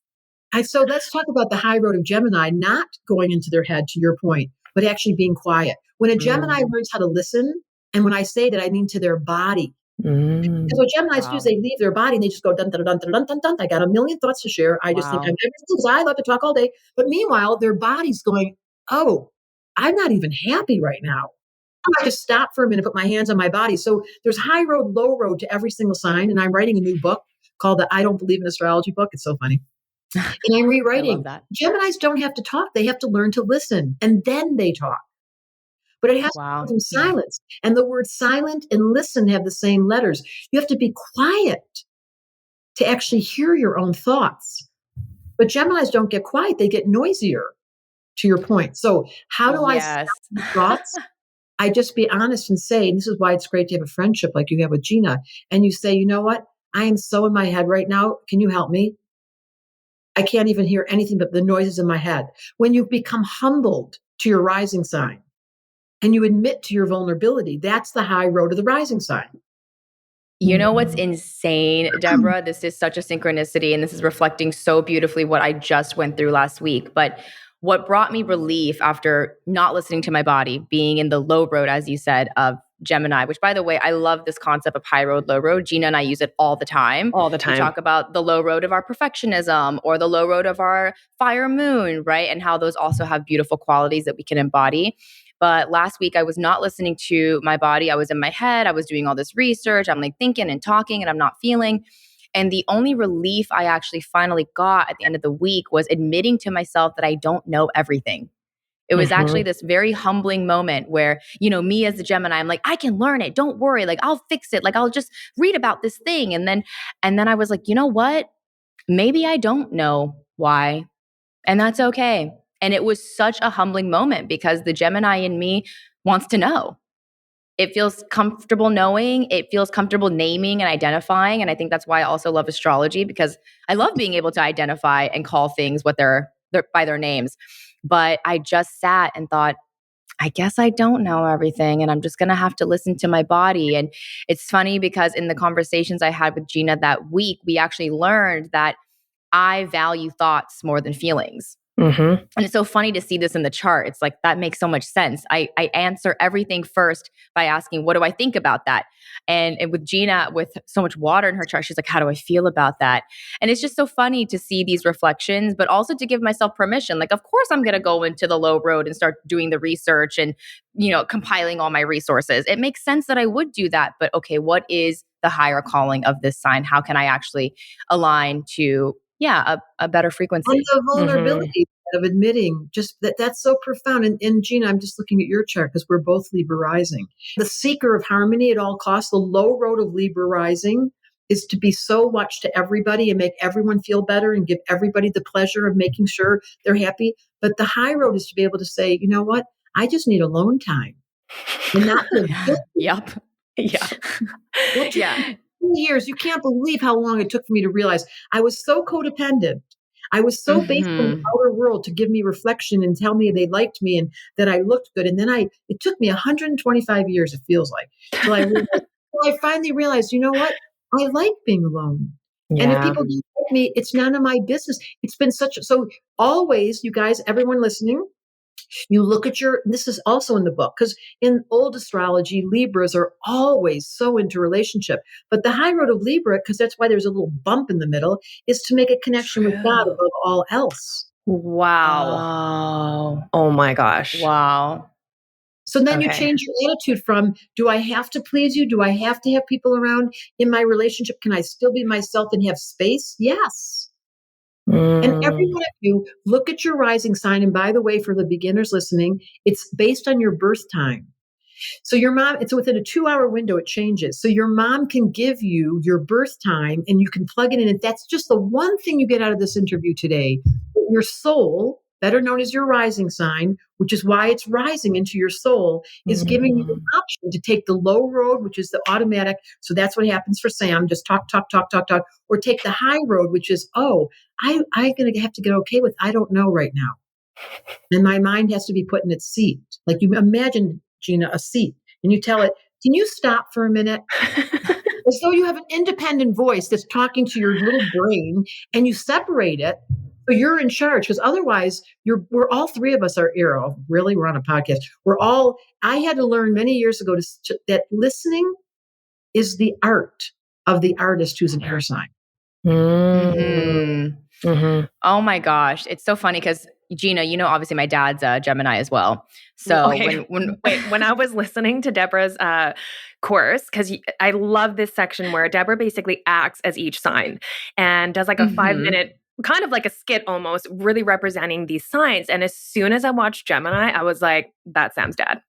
So let's talk about the high road of Gemini, not going into their head, to your point, but actually being quiet. When a Gemini learns how to listen, and when I say that, I mean to their body. Because what Geminis do is they leave their body and they just go dun dun dun dun dun dun dun. I got a million thoughts to share. I just think I'm everything because I love to talk all day. But meanwhile, their body's going, I'm not even happy right now. I just stop for a minute, put my hands on my body. So there's high road, low road to every single sign. And I'm writing a new book called the I Don't Believe in Astrology book. It's so funny. And I'm rewriting. Geminis don't have to talk. They have to learn to listen. And then they talk. But it has to come from silence. And the word silent and listen have the same letters. You have to be quiet to actually hear your own thoughts. But Geminis don't get quiet. They get noisier, to your point. So how do I stop the thoughts? I just be honest and say, and this is why it's great to have a friendship like you have with Gina. And you say, you know what? I am so in my head right now. Can you help me? I can't even hear anything but the noises in my head. When you become humbled to your rising sign and you admit to your vulnerability, that's the high road of the rising sign. You know what's insane, Debra? This is such a synchronicity, and this is reflecting so beautifully what I just went through last week. But what brought me relief after not listening to my body, being in the low road, as you said, of Gemini, which, by the way, I love this concept of high road, low road. Gina and I use it all the time. All the time. We talk about the low road of our perfectionism or the low road of our fire moon, right? And how those also have beautiful qualities that we can embody. But last week I was not listening to my body. I was in my head. I was doing all this research. I'm like thinking and talking and I'm not feeling. And the only relief I actually finally got at the end of the week was admitting to myself that I don't know everything. It was actually this very humbling moment where, me as the Gemini, I'm like, I can learn it. Don't worry. Like, I'll fix it. Like, I'll just read about this thing. And then I was like, you know what? Maybe I don't know why. And that's okay. And it was such a humbling moment because the Gemini in me wants to know. It feels comfortable knowing. It feels comfortable naming and identifying. And I think that's why I also love astrology, because I love being able to identify and call things what they're by their names. But I just sat and thought, I guess I don't know everything, and I'm just going to have to listen to my body. And it's funny because in the conversations I had with Gina that week, we actually learned that I value thoughts more than feelings. And it's so funny to see this in the chart. It's like, that makes so much sense. I answer everything first by asking, what do I think about that? And with Gina, with so much water in her chart, she's like, how do I feel about that? And it's just so funny to see these reflections, but also to give myself permission. Like, of course, I'm going to go into the low road and start doing the research and, compiling all my resources. It makes sense that I would do that. But okay, what is the higher calling of this sign? How can I actually align to a better frequency? And the vulnerability of admitting just that's so profound. And Gina, I'm just looking at your chart because we're both Libra rising. The seeker of harmony at all costs, the low road of Libra rising is to be so much to everybody and make everyone feel better and give everybody the pleasure of making sure they're happy. But the high road is to be able to say, you know what? I just need alone time. And not Yep. Yeah. Yeah. Years. You can't believe how long it took for me to realize I was so codependent. I was so based on the outer world to give me reflection and tell me they liked me and that I looked good. And then it took me 125 years, it feels like, till I finally realized, you know what? I like being alone. Yeah. And if people don't like me, it's none of my business. It's been so always, you guys, everyone listening, you look at this is also in the book, because in old astrology, Libras are always so into relationship. But the high road of Libra, because that's why there's a little bump in the middle, is to make a connection with God above all else. Wow. Oh my gosh. Wow. So then you change your attitude from, do I have to please you? Do I have to have people around in my relationship? Can I still be myself and have space? Yes. And every one of you, look at your rising sign. And by the way, for the beginners listening, it's based on your birth time. So your mom, it's within a 2-hour window, it changes. So your mom can give you your birth time and you can plug it in. And that's just the one thing you get out of this interview today. Your soul, better known as your rising sign, which is why it's rising into your soul, is giving you an option to take the low road, which is the automatic. So that's what happens for Sam. Just talk, or take the high road, which is, I'm going to have to get okay with, I don't know right now. And my mind has to be put in its seat. Like you imagine, Gina, a seat, and you tell it, can you stop for a minute? As though you have an independent voice that's talking to your little brain, and you separate it. So you're in charge, because otherwise we're all three of us are really, we're on a podcast. I had to learn many years ago that listening is the art of the artist who's an air sign. Oh my gosh. It's so funny because Gina, obviously my dad's a Gemini as well. So when I was listening to Debra's course, because I love this section where Debra basically acts as each sign and does like a 5-minute, kind of like a skit almost, really representing these signs. And as soon as I watched Gemini, I was like, that's Sam's dad.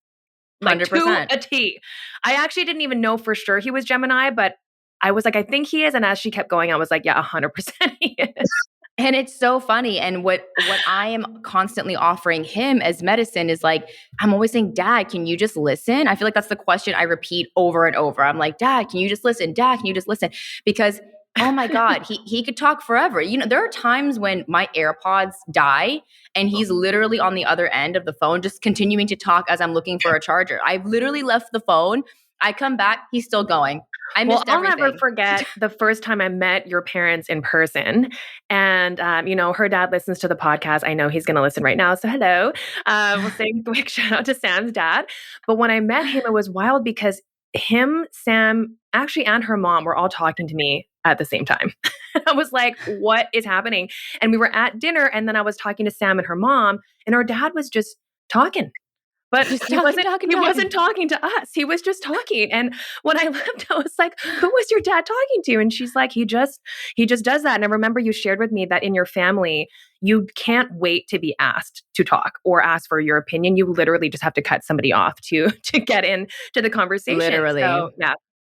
Like 100%. To a T. I actually didn't even know for sure he was Gemini, but I was like, I think he is. And as she kept going, I was like, yeah, 100% he is. And it's so funny. And what I am constantly offering him as medicine is like, I'm always saying, Dad, can you just listen? I feel like that's the question I repeat over and over. I'm like, Dad, can you just listen? Dad, can you just listen? Because, oh my God, he could talk forever. You know, there are times when my AirPods die and he's literally on the other end of the phone, just continuing to talk as I'm looking for a charger. I've literally left the phone. I come back, he's still going. I missed everything. I'll never forget the first time I met your parents in person. And, her dad listens to the podcast. I know he's going to listen right now. So hello. We'll say a quick shout out to Sam's dad. But when I met him, it was wild because him, Sam, actually, and her mom were all talking to me at the same time. I was like, what is happening? And we were at dinner. And then I was talking to Sam and her mom, and our dad was just talking. But he wasn't talking to us. He was just talking. And when I left, I was like, who was your dad talking to? And she's like, he just does that. And I remember you shared with me that in your family, you can't wait to be asked to talk or ask for your opinion. You literally just have to cut somebody off to get into the conversation. Literally. So,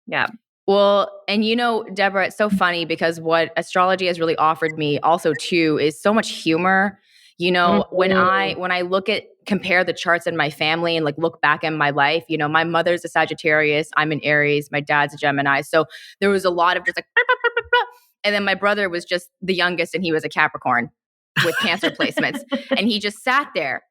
yeah. Well, and Debra, it's so funny because what astrology has really offered me also too is so much humor. When I compare the charts in my family and like look back in my life, my mother's a Sagittarius, I'm an Aries, my dad's a Gemini. So there was a lot of just like, and then my brother was just the youngest and he was a Capricorn with Cancer placements. And he just sat there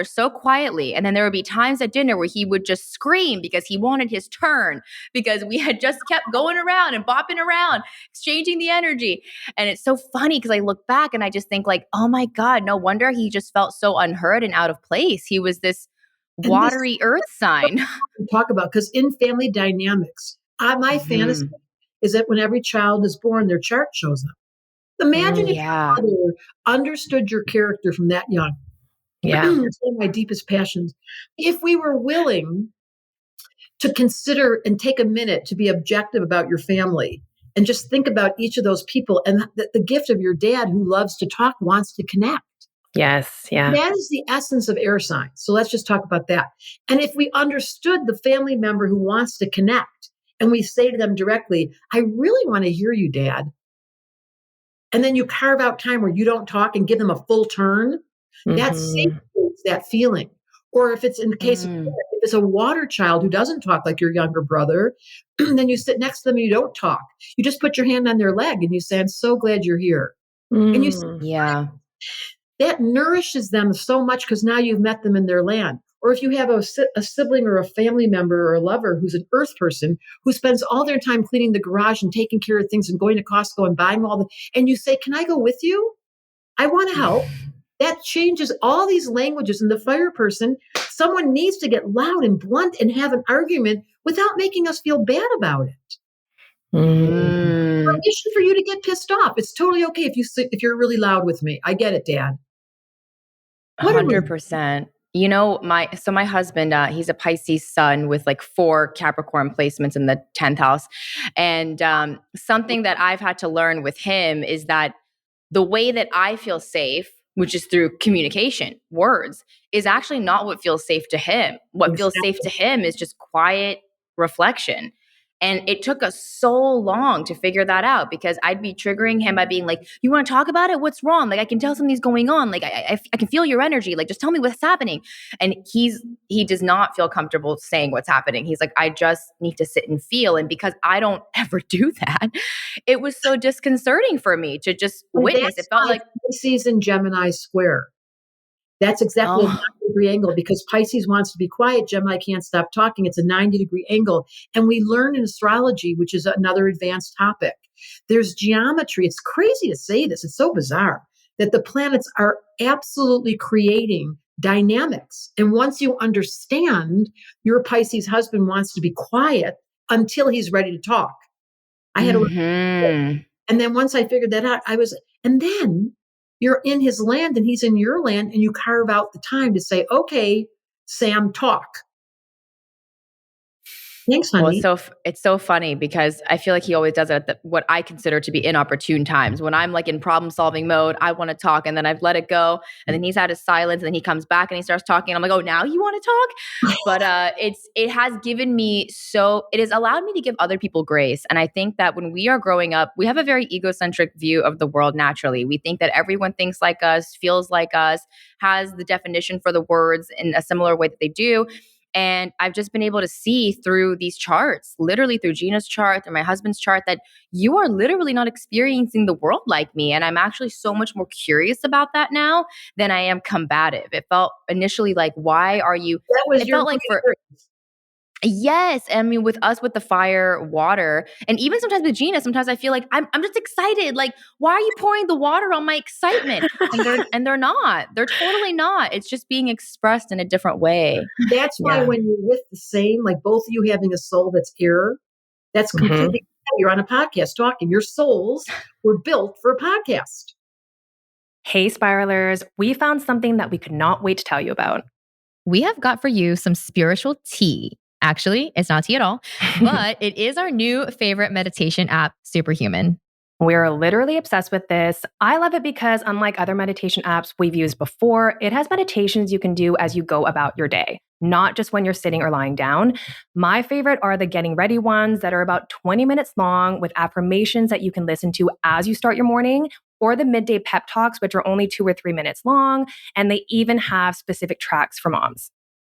so quietly. And then there would be times at dinner where he would just scream because he wanted his turn, because we had just kept going around and bopping around, exchanging the energy. And it's so funny because I look back and I just think like, oh my God, no wonder he just felt so unheard and out of place. He was this watery earth sign. Talk about, because in family dynamics, my fantasy is that when every child is born, their chart shows up. Imagine if your father understood your character from that young. Yeah. It's one of my deepest passions. If we were willing to consider and take a minute to be objective about your family and just think about each of those people, and the gift of your dad who loves to talk, wants to connect. Yes. Yeah. That is the essence of air signs. So let's just talk about that. And if we understood the family member who wants to connect and we say to them directly, I really want to hear you, Dad. And then you carve out time where you don't talk and give them a full turn. That's that feeling. Or if it's in the case of, if it's a water child who doesn't talk like your younger brother, then you sit next to them and you don't talk. You just put your hand on their leg and you say, I'm so glad you're here. And you say, that nourishes them so much because now you've met them in their land. Or if you have a sibling or a family member or a lover who's an earth person who spends all their time cleaning the garage and taking care of things and going to Costco and buying and you say, can I go with you? I want to help. That changes all these languages. And the fire person, someone needs to get loud and blunt and have an argument without making us feel bad about it. Permission for you to get pissed off. It's totally okay if you're really loud with me. I get it, Dad. 100%. My husband, he's a Pisces sun with like 4 Capricorn placements in the 10th house. And something that I've had to learn with him is that the way that I feel safe, which is through communication, words, is actually not what feels safe to him. What feels safe to him is just quiet reflection. And it took us so long to figure that out because I'd be triggering him by being like, you want to talk about it? What's wrong? Like, I can tell something's going on. Like, I can feel your energy. Like, just tell me what's happening. And he does not feel comfortable saying what's happening. He's like, I just need to sit and feel. And because I don't ever do that, it was so disconcerting for me to just witness. It felt like Pisces and Gemini square. That's exactly a 90-degree angle because Pisces wants to be quiet. Gemini can't stop talking. It's a 90-degree angle. And we learn in astrology, which is another advanced topic. There's geometry. It's crazy to say this. It's so bizarre that the planets are absolutely creating dynamics. And once you understand your Pisces husband wants to be quiet until he's ready to talk. I had and then once I figured that out, and then you're in his land and he's in your land and you carve out the time to say, okay, Sam, talk. Thanks, Well, honey. it's so funny because I feel like he always does it at what I consider to be inopportune times. When I'm like in problem solving mode, I want to talk, and then I've let it go, and then he's had his silence, and then he comes back and he starts talking. And I'm like, oh, now you want to talk? But it has given me it has allowed me to give other people grace. And I think that when we are growing up, we have a very egocentric view of the world. Naturally, we think that everyone thinks like us, feels like us, has the definition for the words in a similar way that they do. And I've just been able to see through these charts, literally through Gina's chart, through my husband's chart, that you are literally not experiencing the world like me. And I'm actually so much more curious about that now than I am combative. It felt initially like, why are you? That was It your felt like Yes. I mean, with us, with the fire, water, and even sometimes with Gina, sometimes I feel like I'm just excited. Like, why are you pouring the water on my excitement? And they're not. They're totally not. It's just being expressed in a different way. That's why when you're with the same, like both of you having a soul that's air, that's completely, you're on a podcast talking. Your souls were built for a podcast. Hey, spiralers, we found something that we could not wait to tell you about. We have got for you some spiritual tea. Actually, it's not tea at all, but it is our new favorite meditation app, Superhuman. We're literally obsessed with this. I love it because unlike other meditation apps we've used before, it has meditations you can do as you go about your day, not just when you're sitting or lying down. My favorite are the getting ready ones that are about 20 minutes long with affirmations that you can listen to as you start your morning, or the midday pep talks, which are only 2 or 3 minutes long. And they even have specific tracks for moms.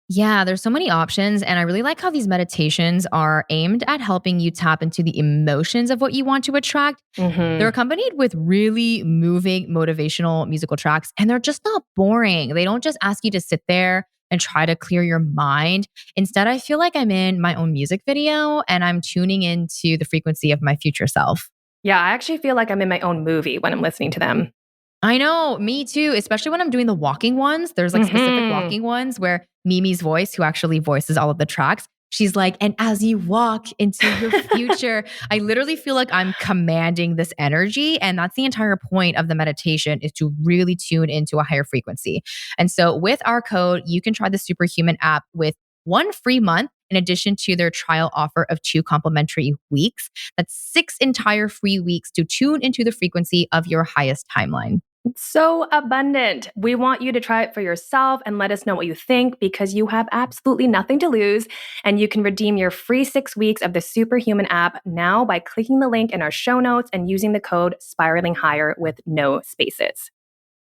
Yeah, there's so many options. And I really like how these meditations are aimed at helping you tap into the emotions of what you want to attract. They're accompanied with really moving, motivational musical tracks, and they're just not boring. They don't just ask you to sit there and try to clear your mind. Instead, I feel like I'm in my own music video and I'm tuning into the frequency of my future self. Yeah, I actually feel like I'm in my own movie when I'm listening to them. I know, me too, especially when I'm doing the walking ones. There's like specific walking ones where Mimi's voice, who actually voices all of the tracks, she's like, and as you walk into your future, I literally feel like I'm commanding this energy. And that's the entire point of the meditation, is to really tune into a higher frequency. And so with our code, you can try the Superhuman app with 1 free month in addition to their trial offer of 2 complimentary weeks. That's 6 entire free weeks to tune into the frequency of your highest timeline. It's so abundant. We want you to try it for yourself and let us know what you think, because you have absolutely nothing to lose. And you can redeem your free 6 weeks of the Superhuman app now by clicking the link in our show notes and using the code Spiraling Higher with no spaces.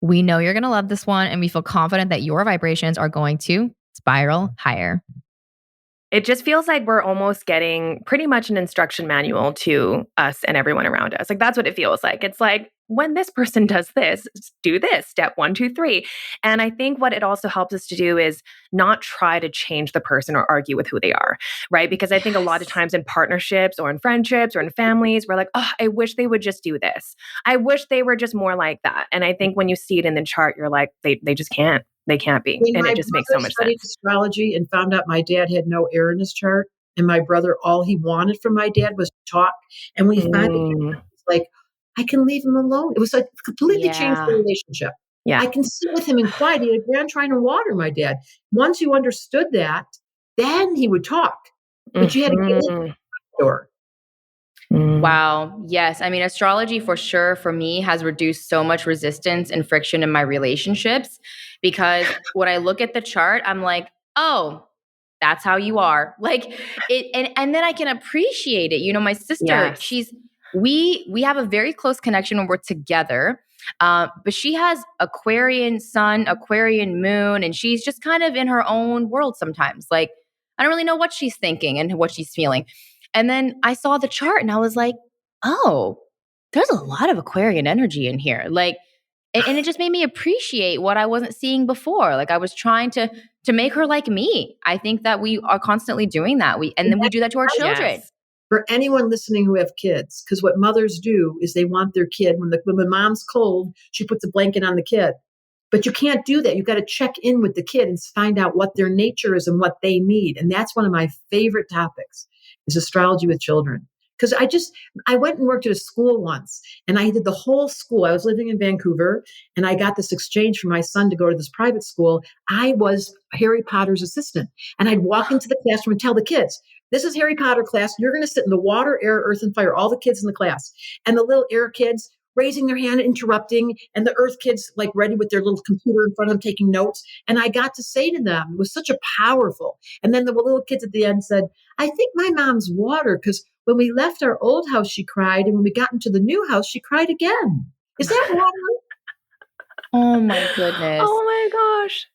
We know you're going to love this one, and we feel confident that your vibrations are going to spiral higher. It just feels like we're almost getting pretty much an instruction manual to us and everyone around us. Like, that's what it feels like. It's like, when this person does this, do this, step 1, 2, 3. And I think what it also helps us to do is not try to change the person or argue with who they are, right? Because I think a lot of times in partnerships or in friendships or in families, we're like, oh, I wish they would just do this. I wish they were just more like that. And I think when you see it in the chart, you're like, they just can't. They can't be. And it just makes so much sense. Astrology and found out my dad had no air in his chart. And my brother, all he wanted from my dad was to talk. And when he finally was like, I can leave him alone. It was like completely changed the relationship. Yeah. I can sit with him in quiet. He had a grand trying to water my dad. Once you understood that, then he would talk. But you had to get in the door. Wow. Yes. I mean, astrology for sure for me has reduced so much resistance and friction in my relationships, because when I look at the chart, I'm like, oh, that's how you are. Like it, and then I can appreciate it. You know, my sister, we have a very close connection when we're together. But she has Aquarian sun, Aquarian moon, and she's just kind of in her own world sometimes. Like, I don't really know what she's thinking and what she's feeling. And then I saw the chart and I was like, oh, there's a lot of Aquarian energy in here. Like, and it just made me appreciate what I wasn't seeing before. Like, I was trying to make her like me. I think that we are constantly doing that. Then we do that to our children. Yes. For anyone listening who have kids, because what mothers do is they want their kid, when the mom's cold, she puts a blanket on the kid. But you can't do that. You've got to check in with the kid and find out what their nature is and what they need. And that's one of my favorite topics, is astrology with children. Because I went and worked at a school once, and I did the whole school. I was living in Vancouver, and I got this exchange for my son to go to this private school. I was Harry Potter's assistant, and I'd walk into the classroom and tell the kids, This is Harry Potter class. You're going to sit in the water, air, earth, and fire, all the kids in the class. And the little air kids raising their hand, interrupting, and the earth kids like ready with their little computer in front of them taking notes. And I got to say to them, it was such a powerful. And then the little kids at the end said, I think my mom's water, because when we left our old house, she cried. And when we got into the new house, she cried again. Is that water? Oh my goodness. Oh my gosh.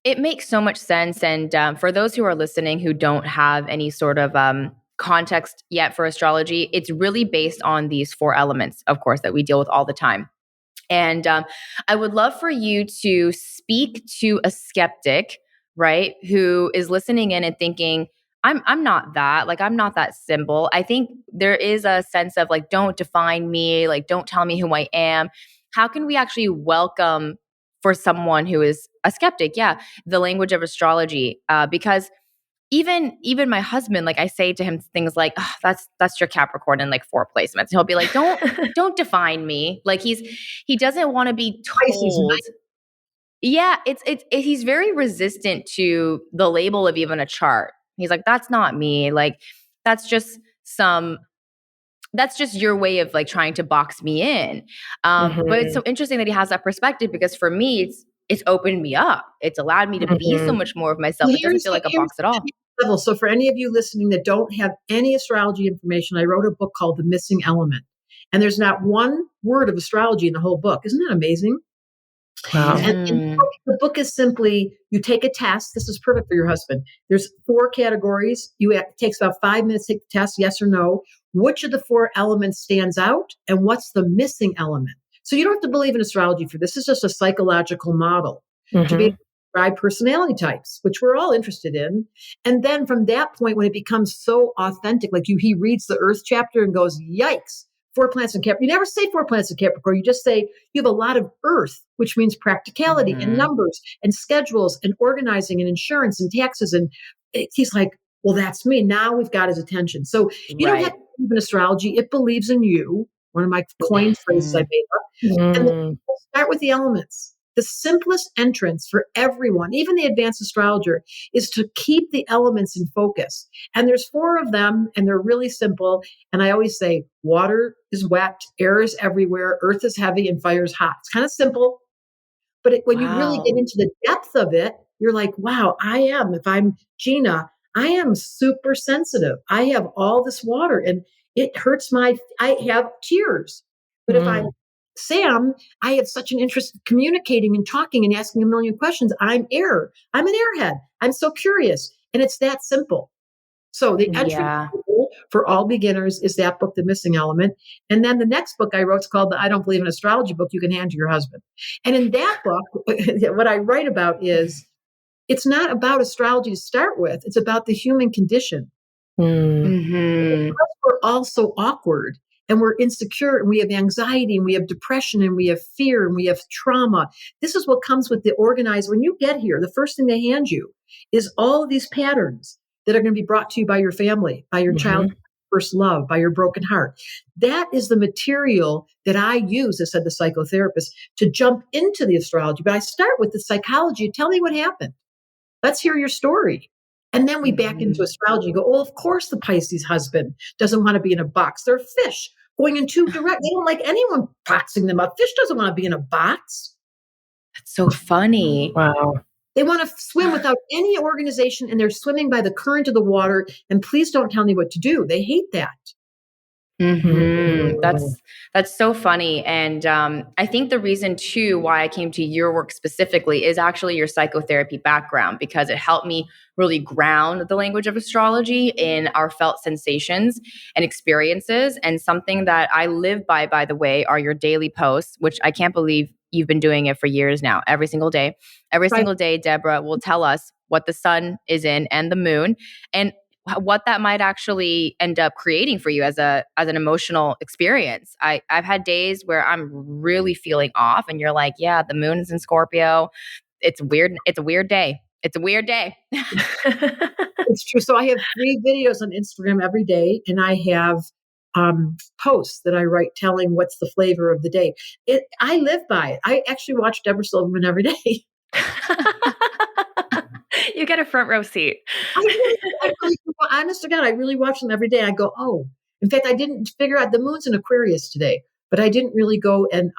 It makes so much sense. And for those who are listening who don't have any sort of context yet for astrology, it's really based on these 4 elements, of course, that we deal with all the time. And I would love for you to speak to a skeptic, right, who is listening in and thinking, I'm not that, like, I'm not that simple. I think there is a sense of like, don't define me, like, don't tell me who I am. How can we actually welcome for someone who is a skeptic, the language of astrology? Because even my husband, like, I say to him things like, oh, that's your Capricorn in like 4 placements. He'll be like, don't define me. Like, he doesn't want to be told. Yeah, he's very resistant to the label of even a chart. He's like, that's not me. Like, that's just your way of like trying to box me in. But it's so interesting that he has that perspective, because for me, it's opened me up. It's allowed me to be so much more of myself. It doesn't feel like a box at all. Level. So for any of you listening that don't have any astrology information, I wrote a book called The Missing Element. And there's not one word of astrology in the whole book. Isn't that amazing? Wow. And the book is simply, you take a test. This is perfect for your husband. There's 4 categories. It takes about 5 minutes to take the test, yes or no. Which of the 4 elements stands out, and what's the missing element? So you don't have to believe in astrology for this. It's just a psychological model to be able to describe personality types, which we're all interested in. And then from that point, when it becomes so authentic, like he reads the Earth chapter and goes, yikes, 4 planets in Capricorn. You never say 4 planets in Capricorn. You just say you have a lot of Earth, which means practicality and numbers and schedules and organizing and insurance and taxes. And he's like, well, that's me. Now we've got his attention. So you don't have to believe in astrology. It believes in you. One of my coined phrases I made up. And then start with the elements. The simplest entrance for everyone, even the advanced astrologer, is to keep the elements in focus. And there's 4 of them, and they're really simple. And I always say, water is wet, air is everywhere, earth is heavy, and fire is hot. It's kind of simple. But when you really get into the depth of it, you're like, wow, if I'm Gina, I am super sensitive. I have all this water and it hurts I have tears. But if I'm Sam, I have such an interest in communicating and talking and asking a million questions. I'm air. I'm an airhead. I'm so curious. And it's that simple. So the entry for all beginners is that book, The Missing Element. And then the next book I wrote is called the I Don't Believe in Astrology book you can hand to your husband. And in that book, what I write about is, it's not about astrology to start with. It's about the human condition. Because we're all so awkward and we're insecure and we have anxiety and we have depression and we have fear and we have trauma. This is what comes with the organized. When you get here, the first thing they hand you is all of these patterns that are going to be brought to you by your family, by your child, first love, by your broken heart. That is the material that I use, as said the psychotherapist, to jump into the astrology. But I start with the psychology. Tell me what happened. Let's hear your story. And then we back into astrology and go, well, of course the Pisces husband doesn't want to be in a box. They're fish going in 2 direct. They don't like anyone boxing them up. Fish doesn't want to be in a box. That's so funny. Wow. They want to swim without any organization, and they're swimming by the current of the water. And please don't tell me what to do. They hate that. That's so funny. And I think the reason too why I came to your work specifically is actually your psychotherapy background, because it helped me really ground the language of astrology in our felt sensations and experiences. And something that I live by the way, are your daily posts, which I can't believe you've been doing it for years now. Every single day, Debra will tell us what the sun is in and the moon, and what that might actually end up creating for you as an emotional experience. I've had days where I'm really feeling off, and you're like, yeah, the moon is in Scorpio. It's weird. It's a weird day. It's a weird day. It's true. So I have 3 videos on Instagram every day, and I have posts that I write telling what's the flavor of the day. I live by it. I actually watch Debra Silverman every day. You get a front row seat. I really, honest to God, I really watch them every day. I go, oh, in fact, I didn't figure out the moon's in Aquarius today, but I didn't really go and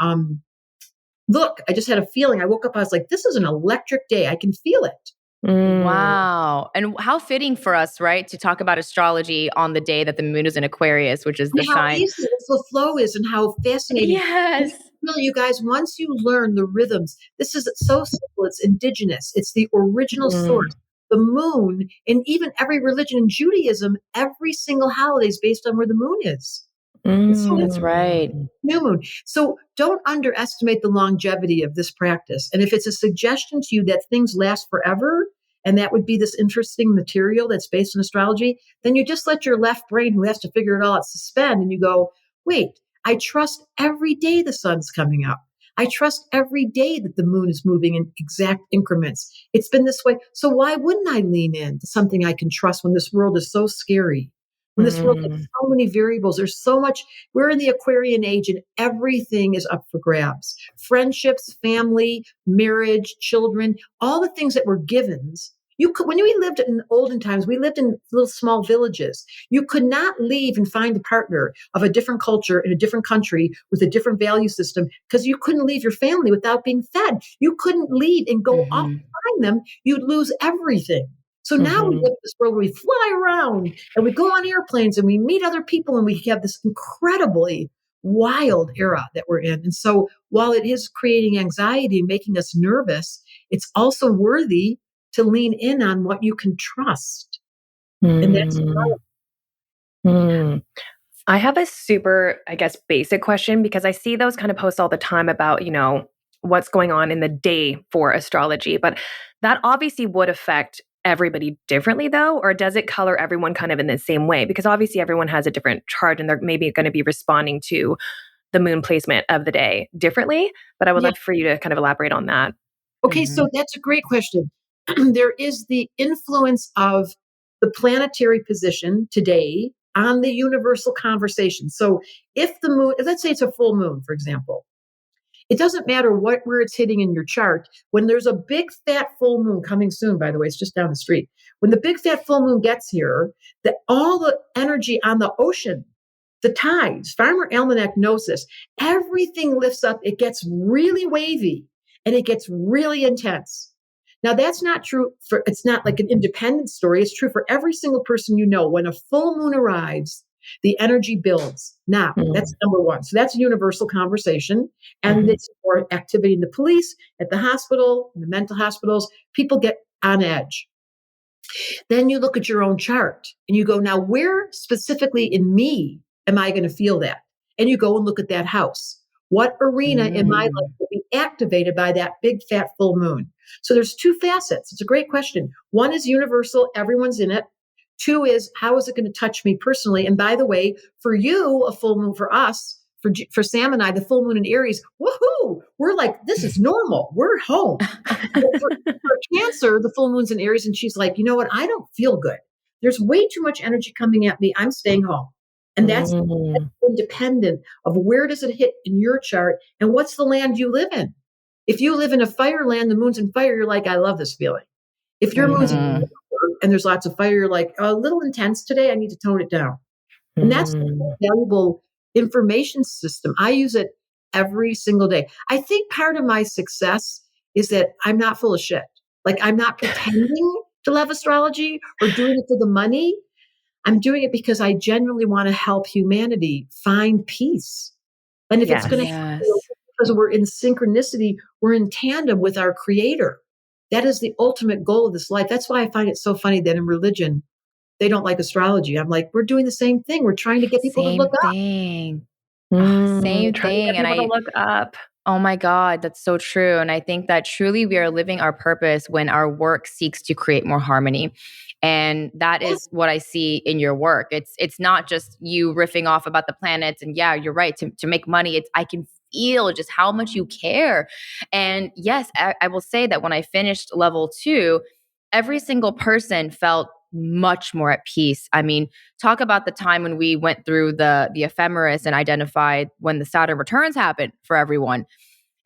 look. I just had a feeling. I woke up, I was like, this is an electric day. I can feel it. Wow. And how fitting for us, right, to talk about astrology on the day that the moon is in Aquarius, which is the And how sign. easy the flow is and how fascinating. Yes. Really, you guys, once you learn the rhythms, this is so simple. It's indigenous. It's the original source. The moon, in even every religion in Judaism, every single holiday is based on where the moon is. That's right. New moon. So don't underestimate the longevity of this practice. And if it's a suggestion to you that things last forever, and that would be this interesting material that's based on astrology, then you just let your left brain, who has to figure it all out, suspend, and you go, wait, I trust every day the sun's coming up. I trust every day that the moon is moving in exact increments. It's been this way. So why wouldn't I lean in to something I can trust when this world is so scary? When this world has so many variables, there's so much. We're in the Aquarian age and everything is up for grabs. Friendships, family, marriage, children, all the things that were givens. You could, when we lived in olden times, we lived in little small villages. You could not leave and find a partner of a different culture in a different country with a different value system because you couldn't leave your family without being fed. You couldn't leave and go off and find them. You'd lose everything. So now we live in this world where we fly around and we go on airplanes and we meet other people and we have this incredibly wild era that we're in. And so while it is creating anxiety and making us nervous, it's also worthy to lean in on what you can trust. And that's I have a super, I guess, basic question because I see those kind of posts all the time about, what's going on in the day for astrology. But that obviously would affect everybody differently though, or does it color everyone kind of in the same way? Because obviously everyone has a different chart and they're maybe going to be responding to the moon placement of the day differently. But I would love for you to kind of elaborate on that. Okay, so that's a great question. There is the influence of the planetary position today on the universal conversation. So if the moon, let's say it's a full moon, for example, it doesn't matter where it's hitting in your chart. When there's a big fat full moon coming soon, by the way, it's just down the street. When the big fat full moon gets here, all the energy on the ocean, the tides, Farmer Almanac knows this, everything lifts up. It gets really wavy and it gets really intense. Now that's not true it's not like an independent story. It's true for every single person you know. When a full moon arrives, the energy builds. Now, that's number one. So that's a universal conversation. And it's more activity in the police, at the hospital, in the mental hospitals. People get on edge. Then you look at your own chart and you go, now, where specifically in me am I going to feel that? And you go and look at that house. What arena in my life will be activated by that big fat full moon? So there's two facets. It's a great question. One is universal. Everyone's in it. Two is, how is it going to touch me personally? And by the way, for you, a full moon, for us, for Sam and I, the full moon in Aries, woohoo! We're like, this is normal. We're home. for Cancer, the full moon's in Aries, and she's like, you know what? I don't feel good. There's way too much energy coming at me. I'm staying home. And that's independent of where does it hit in your chart and what's the land you live in. If you live in a fire land, the moon's in fire, you're like, I love this feeling. If your moon's in fire and there's lots of fire, you're like, a little intense today, I need to tone it down. And that's a valuable information system. I use it every single day. I think part of my success is that I'm not full of shit. Like I'm not pretending to love astrology or doing it for the money. I'm doing it because I genuinely want to help humanity find peace. And if it's going to happen, because we're in synchronicity, we're in tandem with our creator. That is the ultimate goal of this life. That's why I find it so funny that in religion, they don't like astrology. I'm like, we're doing the same thing. We're trying to get people to look up. Same thing. And I look up. Oh my God, that's so true. And I think that truly we are living our purpose when our work seeks to create more harmony. And that is what I see in your work. It's not just you riffing off about the planets. And yeah, you're right. To make money, I can feel just how much you care. And yes, I will say that when I finished level 2, every single person felt much more at peace. I mean, talk about the time when we went through the ephemeris and identified when the Saturn returns happened for everyone.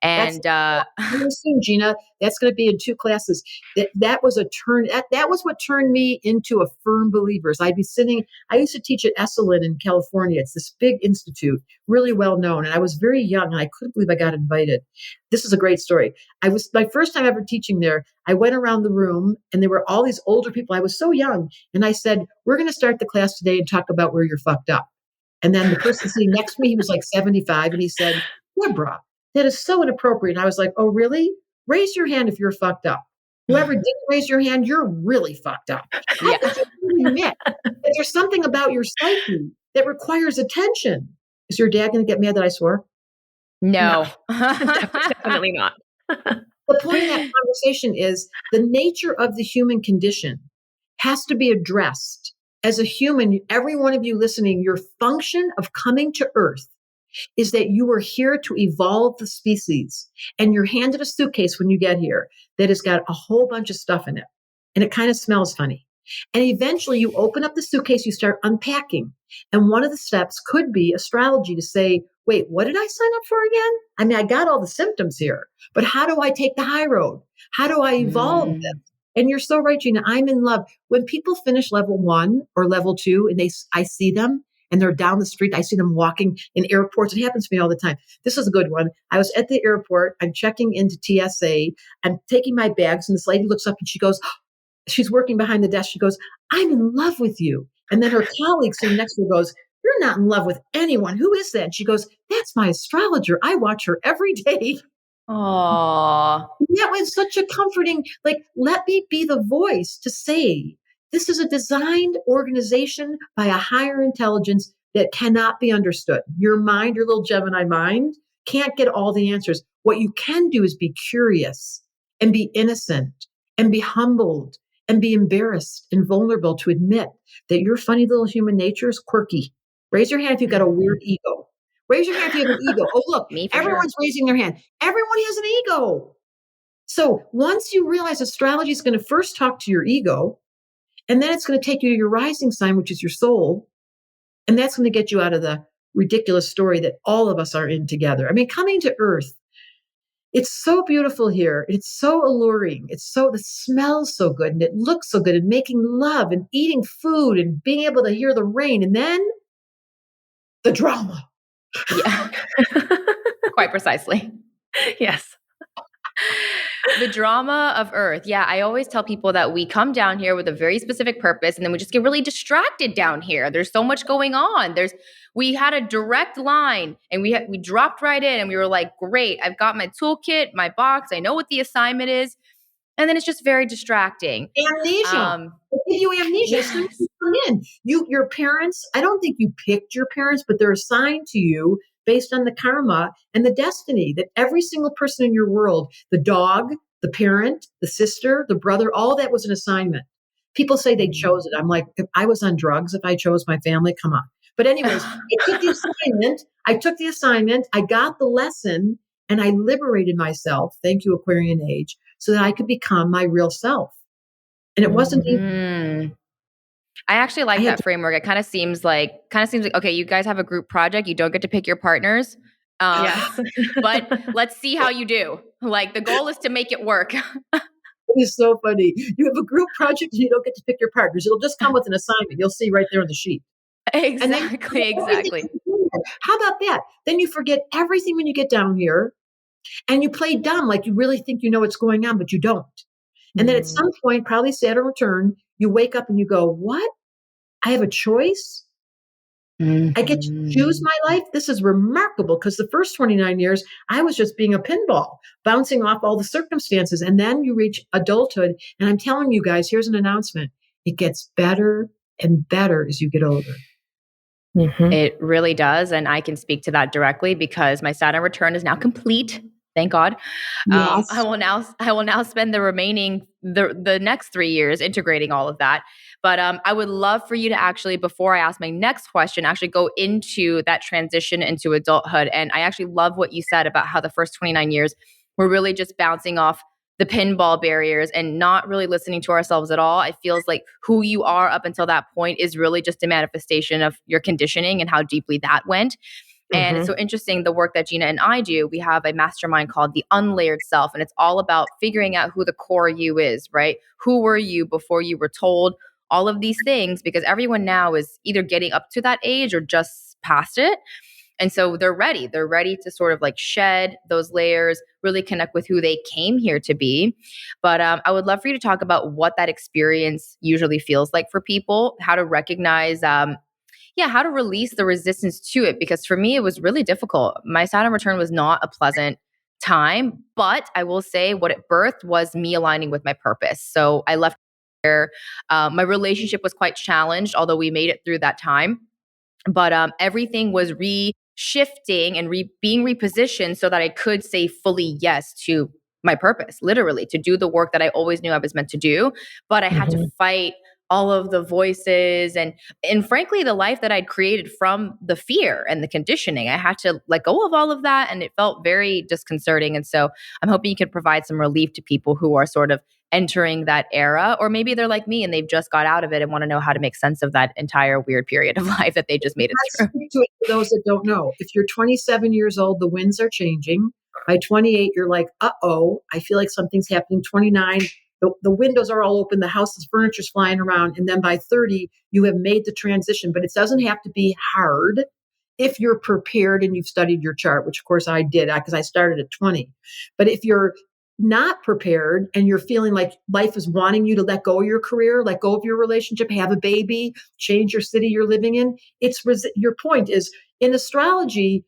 And Very soon, Gina. That's going to be in 2 classes. That was a turn. That was what turned me into a firm believer. I'd be sitting. I used to teach at Esalen in California. It's this big institute, really well known. And I was very young, and I couldn't believe I got invited. This is a great story. I was my first time ever teaching there. I went around the room, and there were all these older people. I was so young, and I said, "We're going to start the class today and talk about where you're fucked up." And then the person sitting next to me, he was like 75, and he said, "Debra, that is so inappropriate." And I was like, "Oh, really? Raise your hand if you're fucked up. Whoever didn't raise your hand, you're really fucked up." How could you really admit that there's something about your psyche that requires attention? Is your dad going to get mad that I swore? No. Definitely not. The point of that conversation is the nature of the human condition has to be addressed. As a human, every one of you listening, your function of coming to Earth is that you are here to evolve the species, and you're handed a suitcase when you get here that has got a whole bunch of stuff in it, and it kind of smells funny. And eventually you open up the suitcase, you start unpacking. And one of the steps could be astrology to say, wait, what did I sign up for again? I mean, I got all the symptoms here, but how do I take the high road? How do I evolve them? And you're so right, Gina. I'm in love. When people finish level 1 or level 2 and I see them, and they're down the street. I see them walking in airports. It happens to me all the time. This is a good one. I was at the airport. I'm checking into TSA. I'm taking my bags, and this lady looks up and she goes, she's working behind the desk. She goes, "I'm in love with you." And then her colleague sitting next to her goes, "You're not in love with anyone. Who is that?" And she goes, "That's my astrologer. I watch her every day." Aww. That was such a comforting, like, let me be the voice to say, this is a designed organization by a higher intelligence that cannot be understood. Your mind, your little Gemini mind, can't get all the answers. What you can do is be curious and be innocent and be humbled and be embarrassed and vulnerable to admit that your funny little human nature is quirky. Raise your hand if you've got a weird ego. Raise your hand if you have an ego. Oh, look, everyone's raising their hand. Everyone has an ego. So once you realize astrology is going to first talk to your ego, and then it's going to take you to your rising sign, which is your soul. And that's going to get you out of the ridiculous story that all of us are in together. I mean, coming to Earth, it's so beautiful here. It's so alluring. It smells so good, and it looks so good, and making love and eating food and being able to hear the rain. And then the drama. Yeah. Quite precisely. Yes. The drama of Earth. Yeah, I always tell people that we come down here with a very specific purpose, and then we just get really distracted down here. There's so much going on. We had a direct line, and we dropped right in, and we were like, great, I've got my toolkit, my box, I know what the assignment is. And then it's just very distracting. Amnesia. They give you amnesia. Yes. You come in. Your parents, I don't think you picked your parents, but they're assigned to you based on the karma and the destiny that every single person in your world, the dog, the parent, the sister, the brother, all that was an assignment. People say they chose it. I'm like, if I was on drugs, if I chose my family, come on. But anyways, I took the assignment. I got the lesson, and I liberated myself. Thank you, Aquarian age, so that I could become my real self. And it wasn't even. I actually like that framework. It kind of seems like, okay, you guys have a group project. You don't get to pick your partners. Yes. But let's see how you do. Like, the goal is to make it work. It is so funny. You have a group project and you don't get to pick your partners. It'll just come with an assignment. You'll see right there on the sheet. Exactly. How about that? Then you forget everything when you get down here, and you play dumb, like you really think you know what's going on, but you don't. And then at some point, probably Saturn return, you wake up and you go, what? I have a choice? I get to choose my life? This is remarkable, because the first 29 years, I was just being a pinball, bouncing off all the circumstances. And then you reach adulthood. And I'm telling you guys, here's an announcement. It gets better and better as you get older. Mm-hmm. It really does. And I can speak to that directly because my Saturn return is now complete. Thank God. Yes. I will now spend the remaining, the next 3 years integrating all of that. But I would love for you to actually, before I ask my next question, actually go into that transition into adulthood. And I actually love what you said about how the first 29 years were really just bouncing off the pinball barriers and not really listening to ourselves at all. It feels like who you are up until that point is really just a manifestation of your conditioning and how deeply that went. And it's so interesting, the work that Gina and I do, we have a mastermind called the Unlayered Self. And it's all about figuring out who the core you is, right? Who were you before you were told all of these things? Because everyone now is either getting up to that age or just past it. And so they're ready. They're ready to sort of like shed those layers, really connect with who they came here to be. But I would love for you to talk about what that experience usually feels like for people, how to recognize how to release the resistance to it. Because for me, it was really difficult. My Saturn return was not a pleasant time, but I will say what it birthed was me aligning with my purpose. So I left there. My relationship was quite challenged, although we made it through that time. But everything was shifting and being repositioned so that I could say fully yes to my purpose, literally to do the work that I always knew I was meant to do. But I had to fight all of the voices and frankly, the life that I'd created from the fear and the conditioning. I had to let go of all of that, and it felt very disconcerting. And so I'm hoping you could provide some relief to people who are sort of entering that era, or maybe they're like me and they've just got out of it and want to know how to make sense of that entire weird period of life that they just made it through. Speak to it for those that don't know. If you're 27 years old, the winds are changing. By 28, you're like, uh-oh, I feel like something's happening. 29, the windows are all open, the house's furniture's flying around. And then by 30, you have made the transition. But it doesn't have to be hard if you're prepared and you've studied your chart, which of course I did because I started at 20. But if you're not prepared and you're feeling like life is wanting you to let go of your career, let go of your relationship, have a baby, change your city you're living in, your point is in astrology,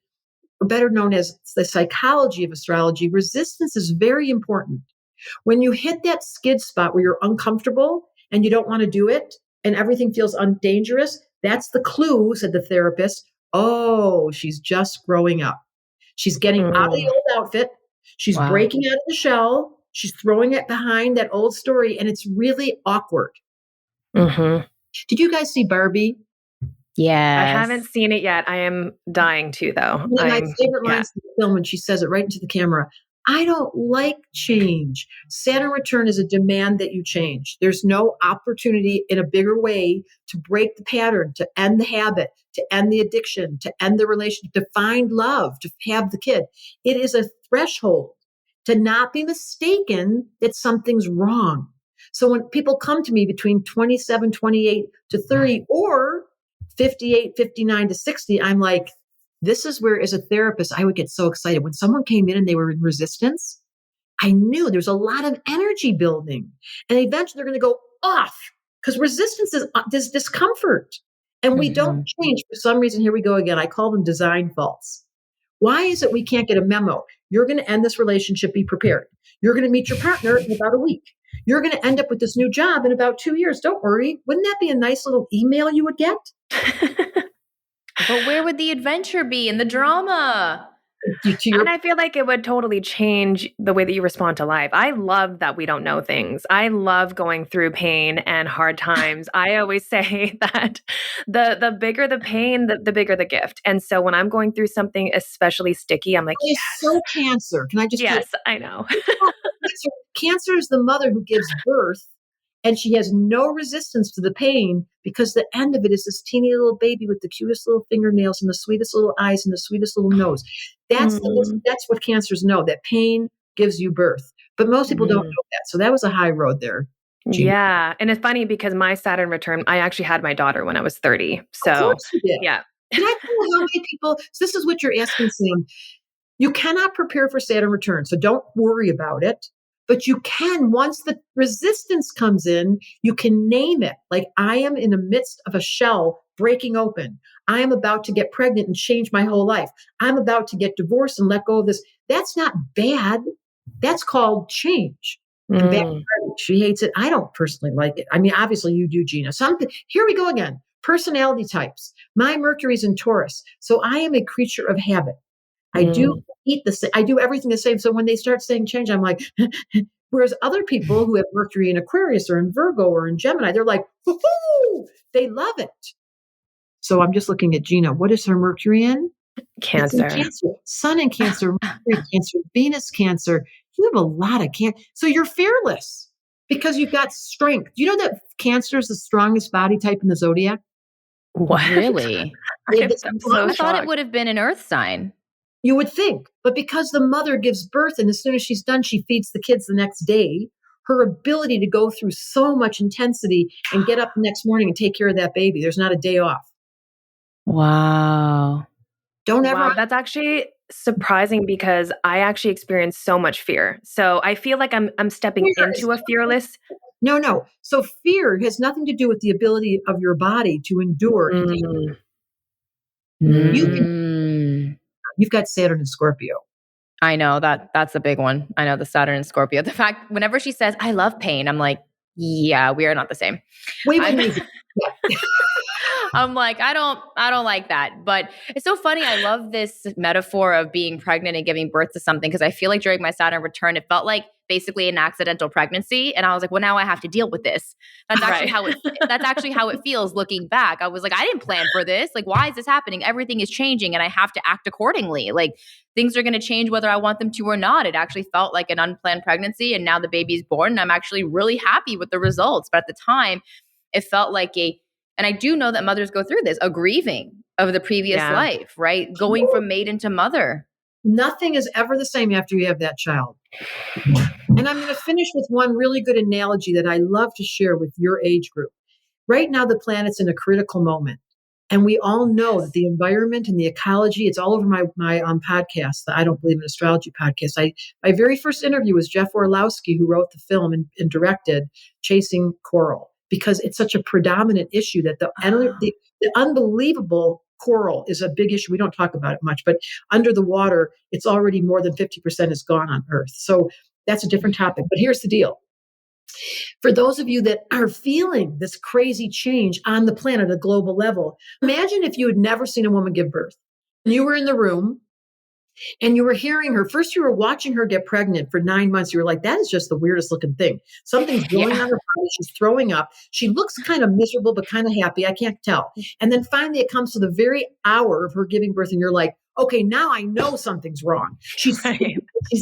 better known as the psychology of astrology, resistance is very important. When you hit that skid spot where you're uncomfortable and you don't want to do it and everything feels dangerous, that's the clue, said the therapist. Oh, she's just growing up. She's getting out of the old outfit. She's breaking out of the shell. She's throwing it behind that old story, and it's really awkward. Did you guys see Barbie? Yeah, I haven't seen it yet. I am dying to, though. One of my favorite lines in the film when she says it right into the camera. I don't like change. Saturn return is a demand that you change. There's no opportunity in a bigger way to break the pattern, to end the habit, to end the addiction, to end the relationship, to find love, to have the kid. It is a threshold to not be mistaken that something's wrong. So when people come to me between 27, 28 to 30 or 58, 59 to 60, I'm like, this is where, as a therapist, I would get so excited. When someone came in and they were in resistance, I knew there's a lot of energy building. And eventually they're going to go off because resistance is discomfort. And we don't change for some reason. Here we go again. I call them design faults. Why is it we can't get a memo? You're going to end this relationship. Be prepared. You're going to meet your partner in about a week. You're going to end up with this new job in about 2 years. Don't worry. Wouldn't that be a nice little email you would get? But where would the adventure be and the drama? And I feel like it would totally change the way that you respond to life. I love that we don't know things. I love going through pain and hard times. I always say that the bigger the pain, the bigger the gift. And so when I'm going through something especially sticky, I'm like, yes. So Cancer. Can I just Yes, I know. Cancer is the mother who gives birth. And she has no resistance to the pain because the end of it is this teeny little baby with the cutest little fingernails and the sweetest little eyes and the sweetest little nose. That's what cancers know, that pain gives you birth. But most people don't know that. So that was a high road there. Gina. Yeah. And it's funny because my Saturn return, I actually had my daughter when I was 30. So, of course you did. Yeah. Can I tell you how many people, so this is what you're asking, Sam. You cannot prepare for Saturn return. So don't worry about it. But you can, once the resistance comes in, you can name it. Like, I am in the midst of a shell breaking open. I am about to get pregnant and change my whole life. I'm about to get divorced and let go of this. That's not bad. That's called change. And bad, she hates it. I don't personally like it. I mean, obviously you do, Gina. Here we go again. Personality types. My Mercury's in Taurus. So I am a creature of habit. I do eat the same. I do everything the same. So when they start saying change, I'm like, whereas other people who have Mercury in Aquarius or in Virgo or in Gemini, they're like, woohoo, they love it. So I'm just looking at Gina. What is her Mercury in? Cancer. Cancer. Sun in Cancer, Mercury Cancer, Venus Cancer. You have a lot of Cancer. So you're fearless because you've got strength. Do you know that Cancer is the strongest body type in the zodiac? What? Really? I'm so I thought it shocked. would have been an earth sign. You would think, but because the mother gives birth and as soon as she's done, she feeds the kids the next day, her ability to go through so much intensity and get up the next morning and take care of that baby. There's not a day off. Wow. Don't ever. Wow, that's actually surprising because I actually experience so much fear. So I feel like I'm stepping into a fearless. No. So fear has nothing to do with the ability of your body to endure. You've got Saturn and Scorpio. I know that's a big one. I know the Saturn and Scorpio. The fact whenever she says, I love pain, I'm like, yeah, we are not the same. Wait. I'm like, I don't like that. But it's so funny. I love this metaphor of being pregnant and giving birth to something because I feel like during my Saturn return, it felt like basically an accidental pregnancy. And I was like, well, now I have to deal with this. That's actually that's actually how it feels looking back. I was like, I didn't plan for this. Like, why is this happening? Everything is changing and I have to act accordingly. Like things are going to change whether I want them to or not. It actually felt like an unplanned pregnancy. And now the baby's born and I'm actually really happy with the results. But at the time, it felt like and I do know that mothers go through this, a grieving of the previous life, right? Going from maiden to mother. Nothing is ever the same after you have that child. And I'm going to finish with one really good analogy that I love to share with your age group. Right now, the planet's in a critical moment. And we all know that the environment and the ecology, it's all over my podcast, the I Don't Believe in Astrology podcast. My very first interview was Jeff Orlowski, who wrote the film and directed Chasing Coral, because it's such a predominant issue that the unbelievable coral is a big issue. We don't talk about it much, but under the water, it's already more than 50% is gone on Earth. So that's a different topic. But here's the deal. For those of you that are feeling this crazy change on the planet at a global level, imagine if you had never seen a woman give birth. You were in the room and you were hearing her. First, you were watching her get pregnant for 9 months. You were like, that is just the weirdest looking thing. Something's going on her body. She's throwing up. She looks kind of miserable, but kind of happy. I can't tell. And then finally it comes to the very hour of her giving birth. And you're like, okay, now I know something's wrong. She's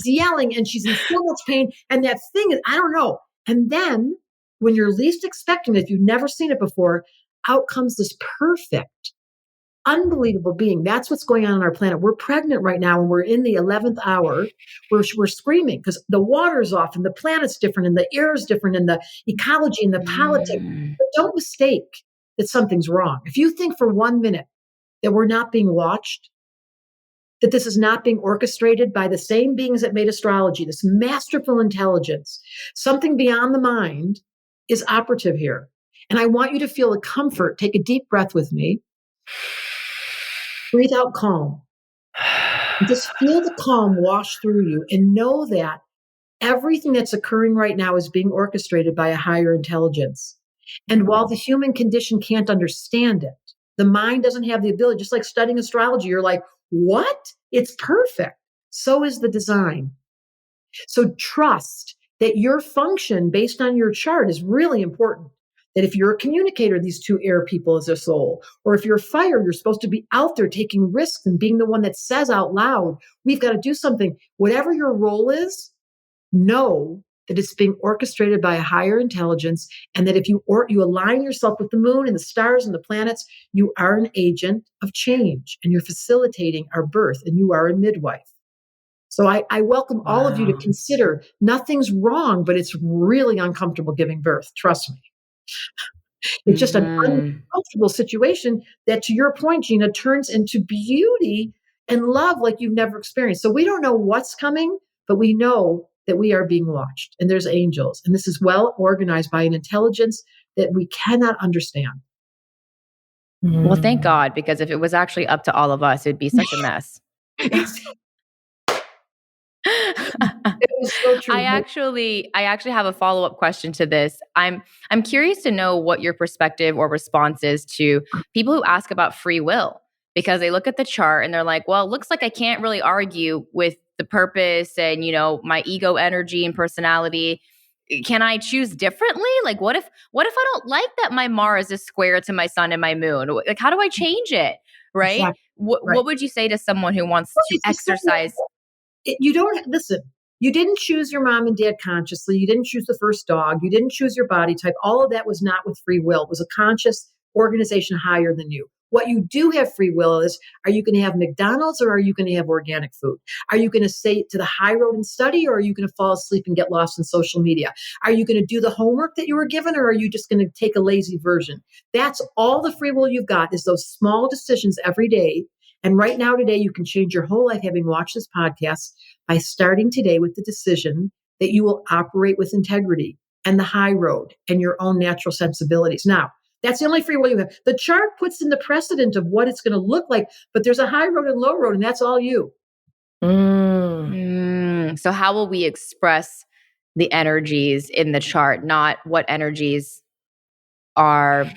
yelling and she's in so much pain. And that thing is, I don't know. And then when you're least expecting it, if you've never seen it before, out comes this perfect, unbelievable being. That's what's going on our planet. We're pregnant right now and we're in the 11th hour. We're screaming because the water's off and the planet's different and the air is different and the ecology and the politics. But don't mistake that something's wrong. If you think for 1 minute that we're not being watched, that this is not being orchestrated by the same beings that made astrology, this masterful intelligence, something beyond the mind is operative here. And I want you to feel a comfort. Take a deep breath with me. Breathe out calm. And just feel the calm wash through you and know that everything that's occurring right now is being orchestrated by a higher intelligence. And while the human condition can't understand it, the mind doesn't have the ability, just like studying astrology, you're like, what? It's perfect. So is the design. So trust that your function based on your chart is really important. That if you're a communicator, these two air people is a soul. Or if you're a fire, you're supposed to be out there taking risks and being the one that says out loud, we've got to do something. Whatever your role is, know that it's being orchestrated by a higher intelligence, and that if you align yourself with the moon and the stars and the planets, you are an agent of change and you're facilitating our birth and you are a midwife. So I welcome all of you to consider nothing's wrong, but it's really uncomfortable giving birth. Trust me. It's just an uncomfortable situation that, to your point, Gina, turns into beauty and love like you've never experienced. So we don't know what's coming, but we know that we are being watched and there's angels. And this is well organized by an intelligence that we cannot understand. Well, thank God, because if it was actually up to all of us, it'd be such a mess. It was so true. I actually have a follow-up question to this. I'm curious to know what your perspective or response is to people who ask about free will, because they look at the chart and they're like, well, it looks like I can't really argue with the purpose and, my ego energy and personality. Can I choose differently? Like, what if I don't like that my Mars is square to my sun and my moon? Like, how do I change it? Right? Exactly. What would you say to someone who wants to exercise? You don't listen. You didn't choose your mom and dad consciously. You didn't choose the first dog. You didn't choose your body type. All of that was not with free will. It was a conscious organization higher than you. What you do have free will is, are you going to have McDonald's or are you going to have organic food? Are you going to stay to the high road and study, or are you going to fall asleep and get lost in social media? Are you going to do the homework that you were given, or are you just going to take a lazy version? That's all the free will you've got, is those small decisions every day. And right now, today, you can change your whole life having watched this podcast by starting today with the decision that you will operate with integrity and the high road and your own natural sensibilities. Now, that's the only free will you have. The chart puts in the precedent of what it's going to look like, but there's a high road and low road, and that's all you. So how will we express the energies in the chart, not what energies are,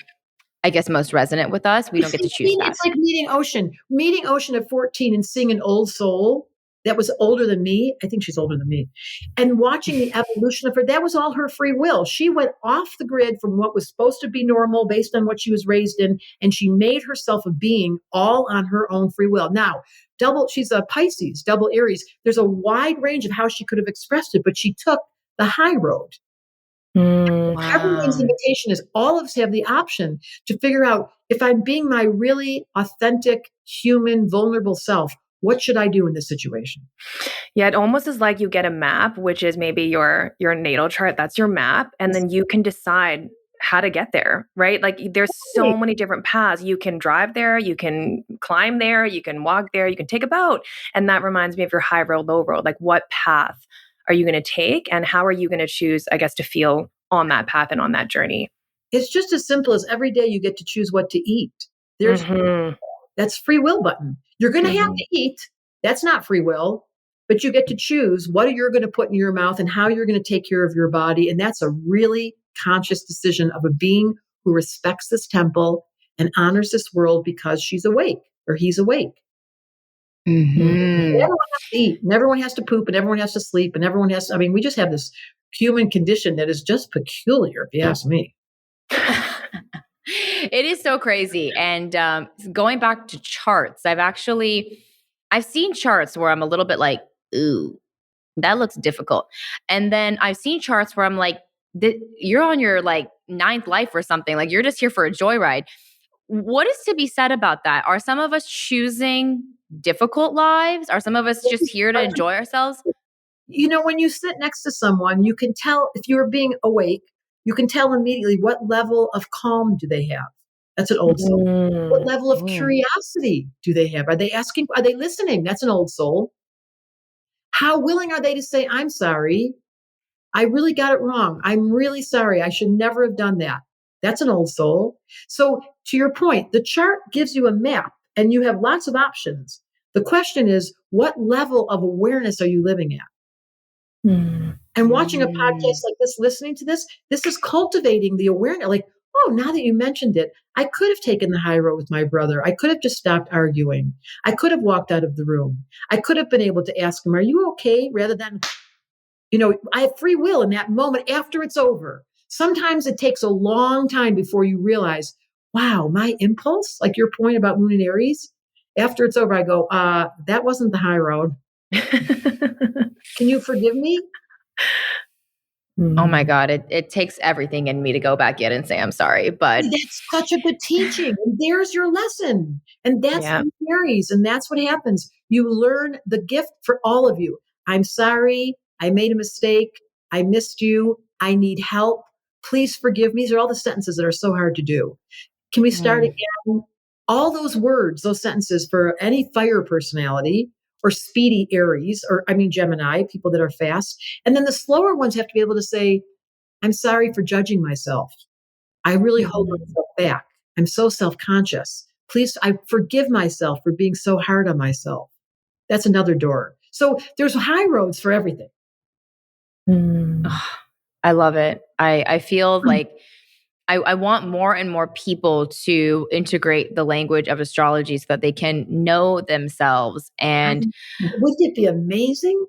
I guess, most resonant with us? We don't get to choose that. It's like meeting Ocean at 14 and seeing an old soul that was older than me. I think she's older than me. And watching the evolution of her, that was all her free will. She went off the grid from what was supposed to be normal based on what she was raised in, and she made herself a being all on her own free will. Now, she's a Pisces, double Aries. There's a wide range of how she could have expressed it, but she took the high road. Wow. Everyone's invitation is, all of us have the option to figure out, if I'm being my really authentic, human, vulnerable self, what should I do in this situation? Yeah, it almost is like you get a map, which is maybe your natal chart. That's your map. And then you can decide how to get there, right? Like there's so many different paths. You can drive there, you can climb there, you can walk there, you can take a boat. And that reminds me of your high road, low road. Like, what path are you going to take, and how are you going to choose, I guess, to feel on that path and on that journey? It's just as simple as every day you get to choose what to eat. There's that's free will button. You're going to have to eat. That's not free will, but you get to choose what you're going to put in your mouth and how you're going to take care of your body. And that's a really conscious decision of a being who respects this temple and honors this world because she's awake or he's awake. Everyone has to eat, and everyone has to poop, and everyone has to sleep, and everyone has to, we just have this human condition that is just peculiar, if you ask me. It is so crazy. And going back to charts, I've seen charts where I'm a little bit like, ooh, that looks difficult. And then I've seen charts where I'm like, you're on your like 9th life or something. Like, you're just here for a joyride. What is to be said about that? Are some of us choosing difficult lives? Are some of us just here to enjoy ourselves? You know, when you sit next to someone, you can tell if you're being awake, you can tell immediately what level of calm do they have. That's an old soul. What level of curiosity do they have? Are they asking? Are they listening? That's an old soul. How willing are they to say, I'm sorry, I really got it wrong. I'm really sorry. I should never have done that. That's an old soul. So to your point, the chart gives you a map and you have lots of options. The question is, what level of awareness are you living at? And watching a podcast like this, listening to this is cultivating the awareness. Like, oh, now that you mentioned it, I could have taken the high road with my brother. I could have just stopped arguing. I could have walked out of the room. I could have been able to ask him, are you okay? Rather than, I have free will in that moment after it's over. Sometimes it takes a long time before you realize, wow, my impulse, like your point about Moon and Aries, after it's over, I go, that wasn't the high road. Can you forgive me? Oh my God. It takes everything in me to go back in and say, I'm sorry, but that's such a good teaching. And there's your lesson. And that's Aries. And that's what happens. You learn the gift for all of you. I'm sorry. I made a mistake. I missed you. I need help. Please forgive me. These are all the sentences that are so hard to do. Can we start again? All those words, those sentences for any fire personality, or speedy Aries, Gemini, people that are fast. And then the slower ones have to be able to say, I'm sorry for judging myself. I really hold myself back. I'm so self-conscious. Please, I forgive myself for being so hard on myself. That's another door. So there's high roads for everything. I love it. I feel like I want more and more people to integrate the language of astrology so that they can know themselves. And wouldn't it be amazing?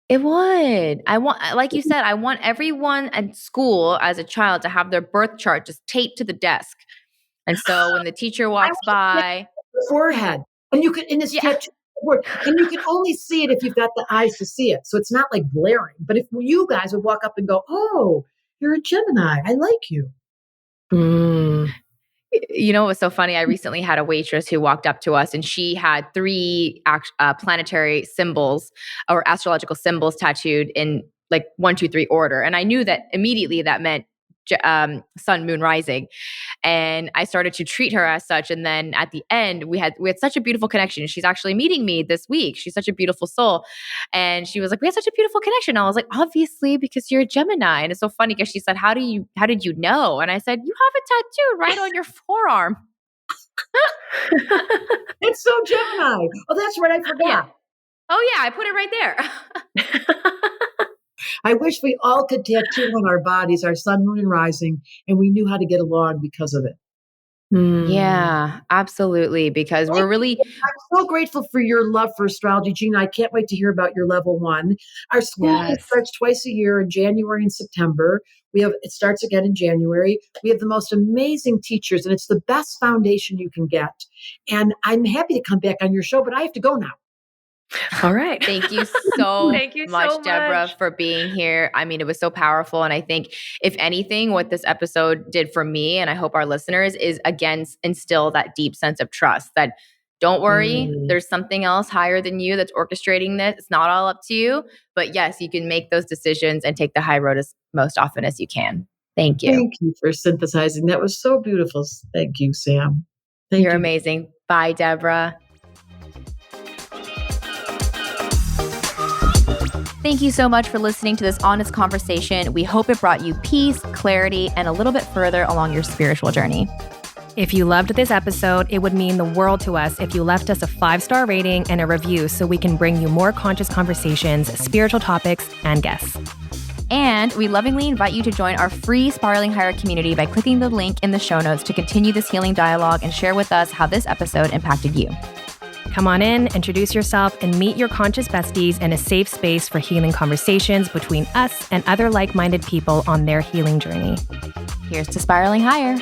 It would. Like you said, I want everyone at school as a child to have their birth chart just taped to the desk. And so when the teacher walks by, forehead, and you can, and you can only see it if you've got the eyes to see it. So it's not like blaring. But if you guys would walk up and go, oh, you're a Gemini, I like you. You know, it was so funny. I recently had a waitress who walked up to us and she had 3 planetary symbols or astrological symbols tattooed in like 1, 2, 3 order. And I knew that immediately that meant sun, moon, rising. And I started to treat her as such. And then at the end, we had such a beautiful connection. She's actually meeting me this week. She's such a beautiful soul. And she was like, we had such a beautiful connection. I was like, obviously, because you're a Gemini. And it's so funny because she said, how did you know? And I said, you have it tattooed right on your forearm. It's so Gemini. Oh, that's right. I forgot. Yeah. Oh yeah, I put it right there. I wish we all could tattoo on our bodies our sun, moon, and rising, and we knew how to get along because of it. Yeah, absolutely. Because we're really. I'm so grateful for your love for astrology, Gina. I can't wait to hear about your level 1. Our school starts twice a year in January and September. It starts again in January. We have the most amazing teachers, and it's the best foundation you can get. And I'm happy to come back on your show, but I have to go now. All right. Thank you so much, Debra, for being here. I mean, it was so powerful. And I think if anything, what this episode did for me, and I hope our listeners, is again, instill that deep sense of trust that don't worry, there's something else higher than you that's orchestrating this. It's not all up to you, but yes, you can make those decisions and take the high road as most often as you can. Thank you. Thank you for synthesizing. That was so beautiful. Thank you, Sam. You're amazing. Bye, Debra. Thank you so much for listening to this honest conversation. We hope it brought you peace, clarity, and a little bit further along your spiritual journey. If you loved this episode, it would mean the world to us if you left us a 5-star rating and a review so we can bring you more conscious conversations, spiritual topics, and guests. And we lovingly invite you to join our free Spiraling Higher community by clicking the link in the show notes to continue this healing dialogue and share with us how this episode impacted you. Come on in, introduce yourself, and meet your conscious besties in a safe space for healing conversations between us and other like-minded people on their healing journey. Here's to spiraling higher.